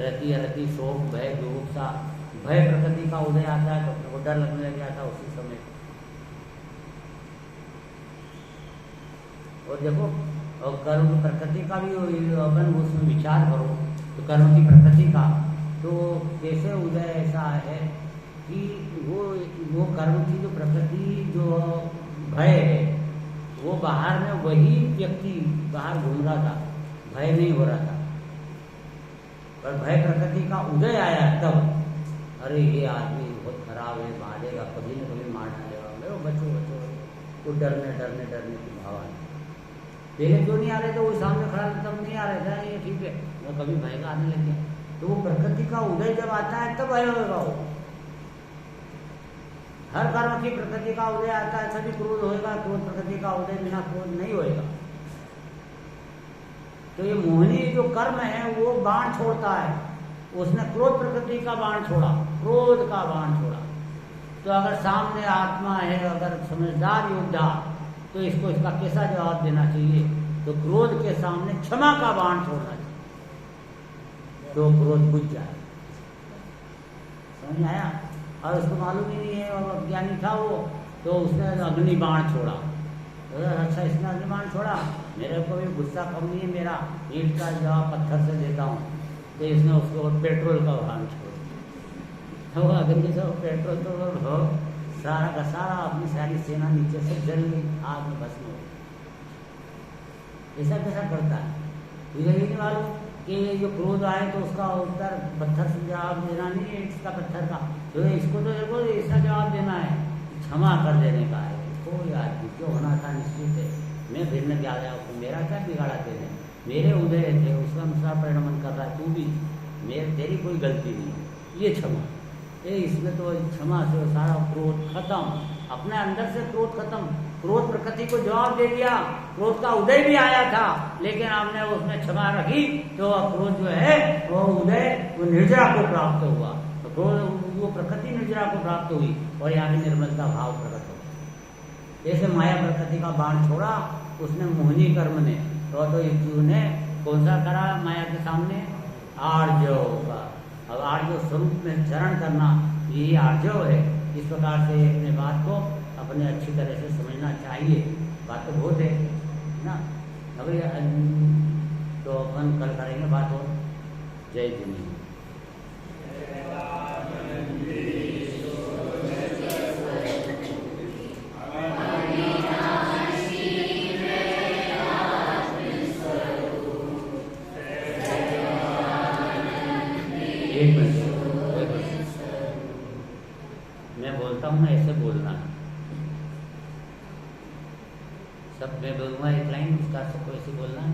रति अरति शोक भय जुगुप्सा, भय प्रकृति का उदय आता है तो अपने को डर लगने लग जाता है उसी समय। और देखो और कर्म प्रकृति का भी अपन उसमें विचार करो तो कर्म की प्रकृति का तो कैसे उदय ऐसा है कि वो कर्म की जो प्रकृति जो भय है वो बाहर में वही व्यक्ति बाहर घूम रहा था, भय नहीं हो रहा था, पर भय प्रकृति का उदय आया तब अरे ये आदमी बहुत खराब है, मारेगा, कभी न कभी मार डालेगा, मेरे बच्चों तो डरने की भाव आई। पहले क्यों नहीं आ रहे थे, वो सामने खड़ा था तब नहीं आ रहे थे, ये ठीक है, वो कभी भय का आने लग गया। तो वो प्रकृति का उदय जब आता है तब भय होगा। वो हर कर्म की प्रकृति का उदय आता है तभी क्रोध होएगा, क्रोध प्रकृति का उदय बिना क्रोध नहीं होएगा। तो ये मोहनी जो कर्म है वो बाण छोड़ता है, उसने क्रोध प्रकृति का बाण छोड़ा, क्रोध का बाण छोड़ा। तो अगर सामने आत्मा है, अगर समझदार योद्धा, तो इसको इसका कैसा जवाब देना चाहिए? तो क्रोध के सामने क्षमा का बाण छोड़ना चाहिए, तो क्रोध बुझ जाए। समझ आया? और उसको मालूम ही नहीं है, और ज्ञानी था वो, तो उसने अग्नि बाण छोड़ा। तो अच्छा इसने अग्नि बाण छोड़ा, मेरे को भी गुस्सा कम नहीं है, मेरा ईंट का जवाब पत्थर से देता हूँ। तो इसने उसको पेट्रोल का बाण छोड़ा, तो अग्नि से पेट्रोल तो सारा का सारा अपनी सारी सेना नीचे से जल गई, आग में भस्म हो गई। ऐसा कैसा करता है? तुझे भी नहीं मालूम कि ये जो क्रोध आए तो उसका उत्तर पत्थर से जवाब देना नहीं है, इसका पत्थर का, तो इसको तो देखो ऐसा जवाब देना है, क्षमा कर देने का है। कोई आदमी जो होना था निश्चित है, मैं भिन्न क्या आया उसको, मेरा क्या बिगाड़ा तेरे, मेरे उदय थे उसका अनुसार परिणमन कर रहा है तू भी, तेरी कोई गलती नहीं, ये क्षमा। इसमें तो क्षमा से सारा क्रोध खत्म, अपने अंदर से क्रोध खत्म। क्रोध प्रकृति को जवाब दे दिया, क्रोध का उदय भी आया था, लेकिन आपने उसमें क्षमा रखी तो क्रोध जो है वो उदय वो निर्जरा को प्राप्त हुआ। तो क्रोध वो प्रकृति निर्जरा को प्राप्त हुई और यहाँ की निर्मलता भाव प्रकट हो। जैसे माया प्रकृति का बाण छोड़ा उसने मोहिनी कर्म ने तो युक्ति ने कौन सा करा माया के सामने आर्जव का। अब आर्जव स्वरूप में चरण करना यही आर्जव है। इस प्रकार से अपने बात को अपने अच्छी तरह से समझना चाहिए। बात तो बहुत है ना। अभी तो अपन कल करेंगे बात और। जय जिनी। एक मिनट मैं बोलता हूँ ना, ऐसे बोलना है। सब मैं बोलूँगा एक लाइन, उसका सबको ऐसे बोलना है।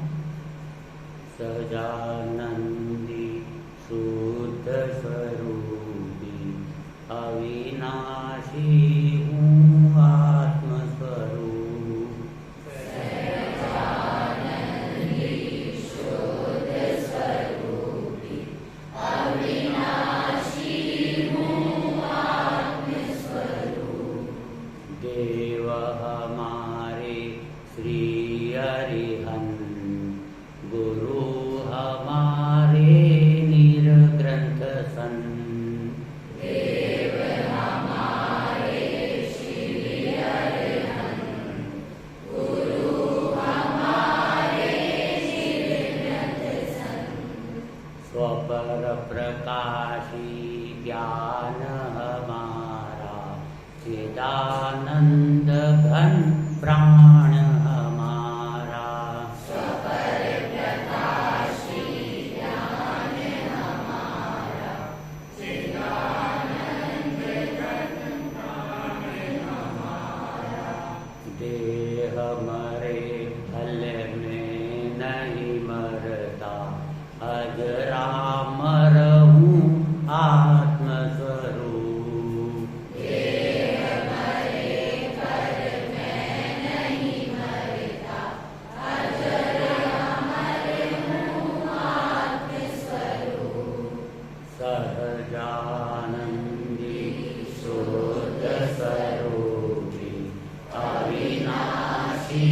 सजानंदी शुद्ध स्वरूपी अविनाशी हूँ आत्मस्वरूप। देव हमारे श्री हरिहन, गुरु हमारे निर्ग्रंथ सन। देव हमारे श्री हरिहन, गुरु हमारे निर्ग्रंथ सन। स्वपर प्रकाशी ज्ञान हमारा, चिदानंद घन प्राण हमारा। स्वपर प्रकाशी ज्ञान हमारा, चिदानंद घन प्राण हमारा। देह मरे फल में नहीं मरता, अजरामर हूँ आत्मस्वरूप। सहजानंदी शुद्ध स्वरूपी अविनाशी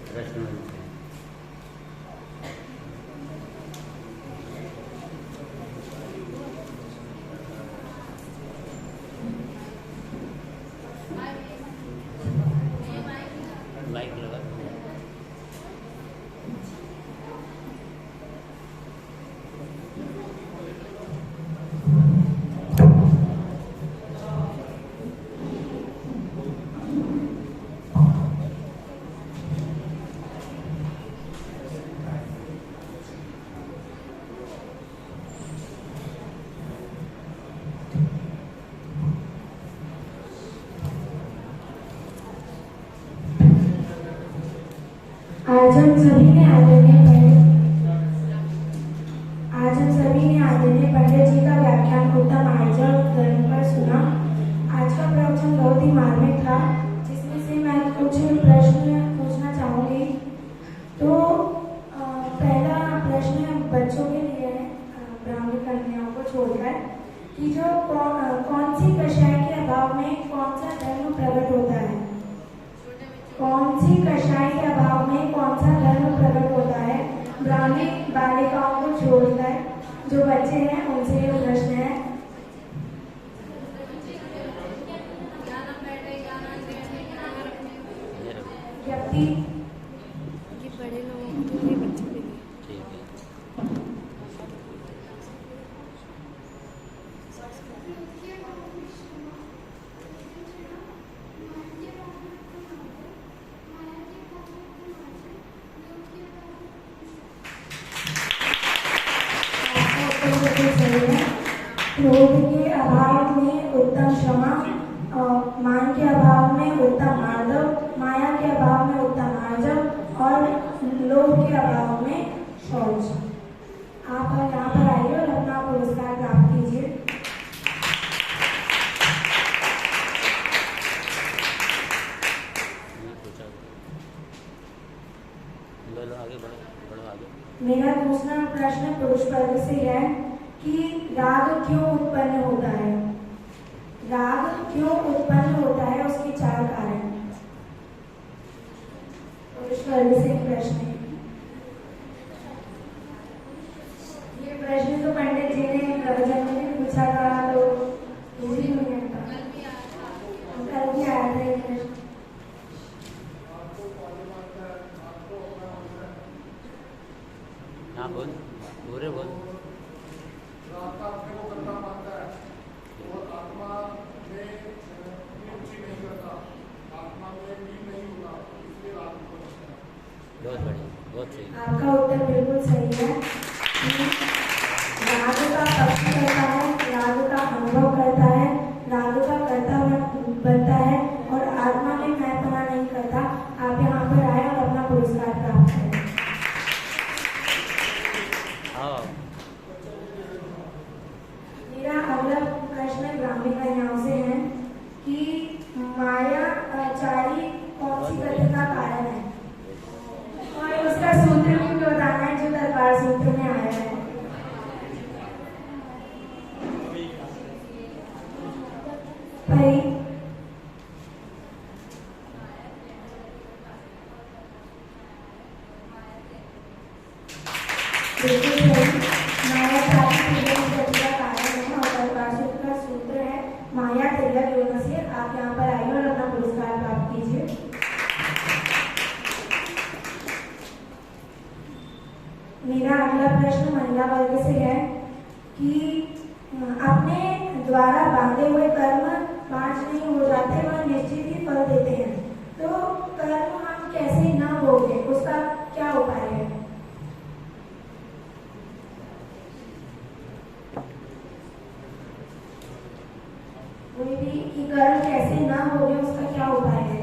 प्रश्न माइक लगा। आज हम सभी ने आदरणीय पंडित जी का व्याख्यान उत्तम आर्जव धर्म पर सुना। आज का प्रवचन बहुत ही मार्मिक था, जिसमें से मैं कुछ प्रश्न पूछना चाहूंगी। तो पहला प्रश्न बच्चों के लिए है, ब्राह्मण कन्याओं को छोड़कर, कि जो कौन सी कषाय के अभाव में कौन सा धर्म प्रकट होता है। कौन सी कषाय के अभाव में कौन सा धर्म प्रकट होता है। ब्राह्मणी बालिकाओं को छोड़कर जो बच्चे हैं उनसे ये प्रश्न है। व्यक्ति बड़े लोगों के लिए, बच्चों के लिए। क्रोध के अभाव में उत्तम क्षमा, मान के अभाव में उत्तम आर्जव, माया के अभाव में उत्तम आर्जव और लोभ के अभाव में शौच। आप यहाँ पर आइए और अपना पुरस्कार प्राप्त कीजिए। बोलो, आगे बढ़ो आगे। मेरा दूसरा प्रश्न पुरुष वर्ग से है कि राग क्यों उत्पन्न होता है? राग क्यों उत्पन्न होता है, उसके 4 कारण। पुरुष वर्ग से एक प्रश्न है। ये प्रश्न तो पंडित जी ने प्रवचन में पूछा था, तो इजी नहीं है। कल भी आया था ये प्रश्न। हाँ बोल, पूरे बोल। बहुत बढ़िया, बहुत सही। आपका उत्तर बिल्कुल सही है। राग का पक्ष करता है, राग का अनुभव करता है, राग का कर्ता बनता है और आत्मा में मैंपना नहीं करता। आप यहाँ पर आए और अपना पुरस्कार प्राप्त करें। मेरा अगला प्रश्न ग्रामीण कन्याओं से है कि माया चारी कौन सी गति का कारण है, और उसका सूत्र भी बताना है जो दरबार सूत्र में आया है। भाई बिल्कुल सही। माया चारी गति का कारण है और दरबार सूत्र का सूत्र है माया तिलक योग से। आप यहाँ पर आइए और अपना पुरस्कार प्राप्त कीजिए। मेरा अगला प्रश्न महिला वर्ग से है कि अपने द्वारा बांधे हुए कर्म पांच नहीं हो जाते, वह निश्चित ही फल देते हैं। तो कर्म हम कैसे न भोगे, उसका क्या उपाय है? कोई भी कि कर्म कैसे न भोगे, उसका क्या उपाय है?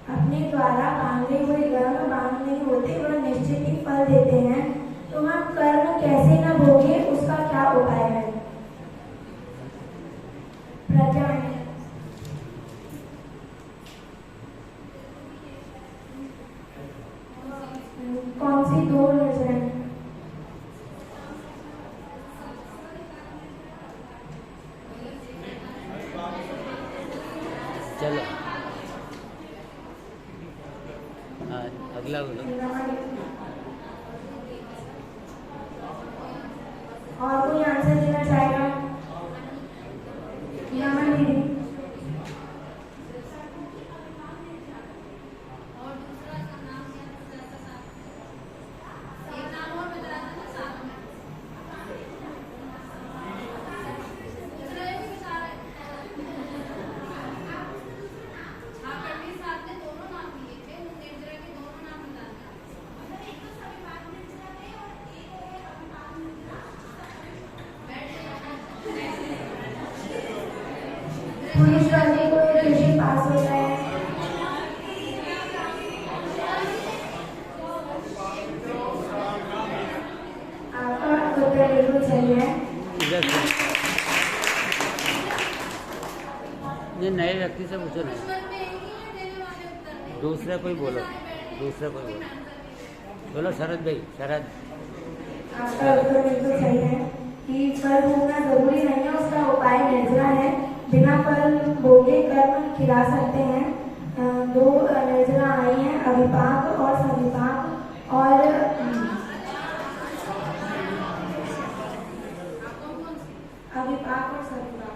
अपने द्वारा बांधे हुए कर्म बांध नहीं होते, वह निश्चित ही फल देते हैं। तो हम कर्म कैसे न भोगे, उसका क्या उपाय है? प्रज्ञा कौन सी 2 नजरें? चलो अगला बोलो। और कोई आंसर देना चाहेगा? नमन दीदी। पुलिस वाले को ट्यूशन पास होता है। आपका उत्तर बिल्कुल सही है। ये नए व्यक्ति से पूछो नहीं, दूसरे कोई बोलो, दूसरे कोई बोलो। बोलो शरद भाई, शरद। आपका उत्तर बिल्कुल सही है कि फल भोगना जरूरी नहीं है, उसका उपाय निर्जरा है। बिना फल भोगे कर्म खिला सकते हैं। 2 निर्जरा आई हैं, अविपाक और सविपाक। और अविपाक और सविपाक।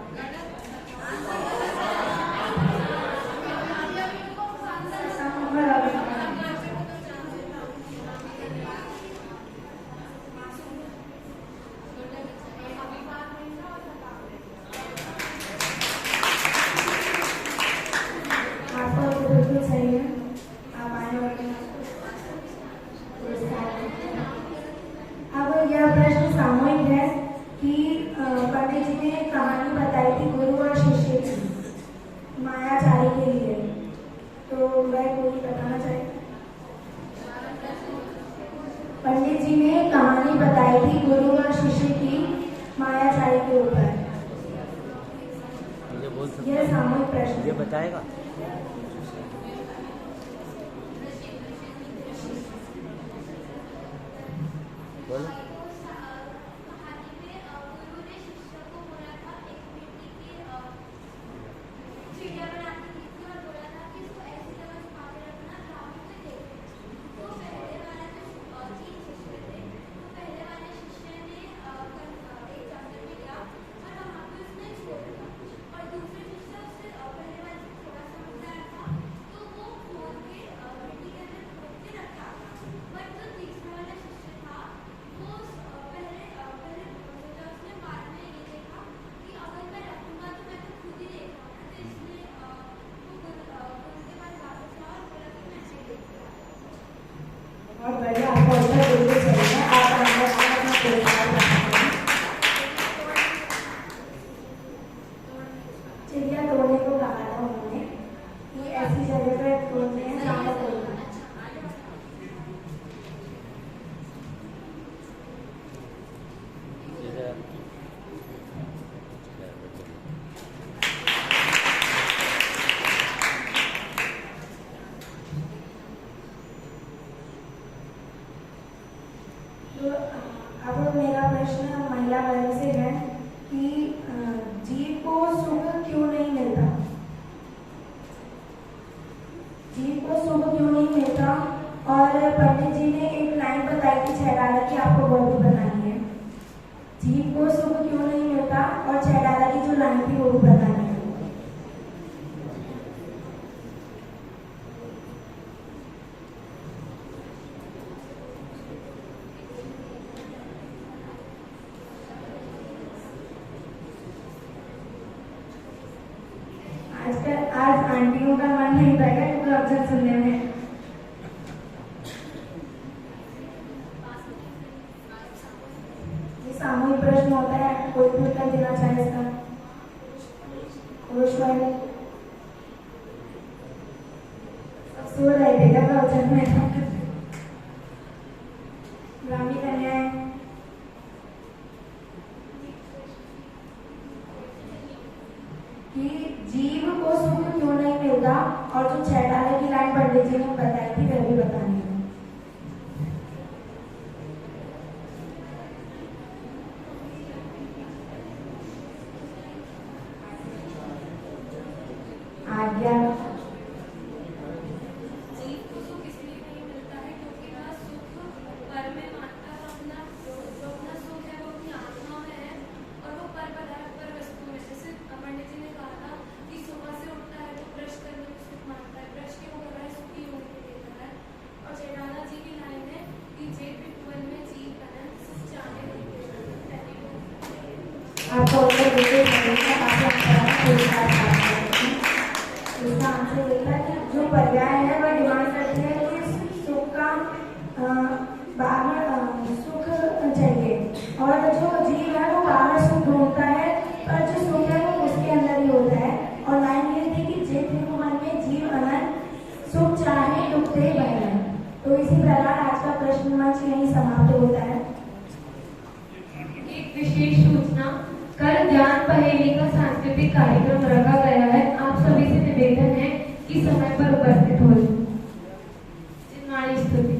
अब यह प्रश्न सामूहिक है कि पंडित जी ने कहानी बताई थी गुरु और शिष्य की मायाचारी के लिए, तो वह कोई बताना चाहेगा? पंडित जी ने कहानी बताई थी गुरु और शिष्य की मायाचारी के ऊपर। मुझे बोल सकते यह सामूहिक प्रश्न ये बताएगा। बोलो। बहुत बढ़िया, आपको उत्तर बिल्कुल सही है। आप अंदर अपना पुरस्कार ला सकते हैं। चिड़िया तोड़ने को कहा था उन्होंने कि ऐसी जगह पे तोड़ते हैं जहाँ पर कोई ना। तो अब मेरा प्रश्न महिला वर्ग से है कि जीव को सुख क्यों नहीं मिलता? जीव को सुख क्यों नहीं मिलता? और पंडित जी ने एक लाइन बताई थी छह डाला की, आपको वो भी बनानी है। जीव को सुख क्यों नहीं मिलता और छह डाला की जो लाइन थी वो भी बतानी है। आज आंटियों का मन नहीं था क्या प्रवचन सुनने में? ये सामूहिक प्रश्न होता है, कोई भी उत्तर देना चाहे इसका। पुरुष वर्ग सो रहे थे क्या प्रवचन में? ग्रामीण कन्याएं कि जीव को सुख क्यों नहीं मिलता और जो छह डाले की लाइन पंडित जी ने बताई थी वह भी बतानी है। आज्ञा। जीव को सुख इसलिए नहीं मिलता है क्योंकि वह सुख पर में मानता है, अपना सुख है वो अपनी आत्मा में है और वो पर पदार्थ पर वस्तु में। जैसे पंडित जी ने कहा था कि सुबह से उठता है तो ब्रश करने को सुख मानता है, ब्रश क्यों कर रहा है? सुखी होने के लिए कर रहा है। और चैडाला जी की लाइन है कि जे विट्वल में जीव अनंत सुख चाहे आपको उत्तर बिल्कुल सही है। आप पुरस्कार प्राप्त करते हैं। इसका आंसर ये था कि जो पर्याय है वह डिमांड करती है कि सुख का बाहर सुख चाहिए और जो जीव है वो बाहर सुख ढूंढता है, पर जो सुख है वो उसके अंदर ही होता है। और लाइन ये थी कि जे त्रिभुवन में जीव अनंत सुख चाहे दुखते बने। तो इसी प्रकार आज का प्रश्न मंच यही समाप्त होता है। एक विशेष सूचना, कल ज्ञान पहेली का सांस्कृतिक कार्यक्रम रखा गया है। आप सभी से निवेदन है कि समय पर उपस्थित हो। स्तुति।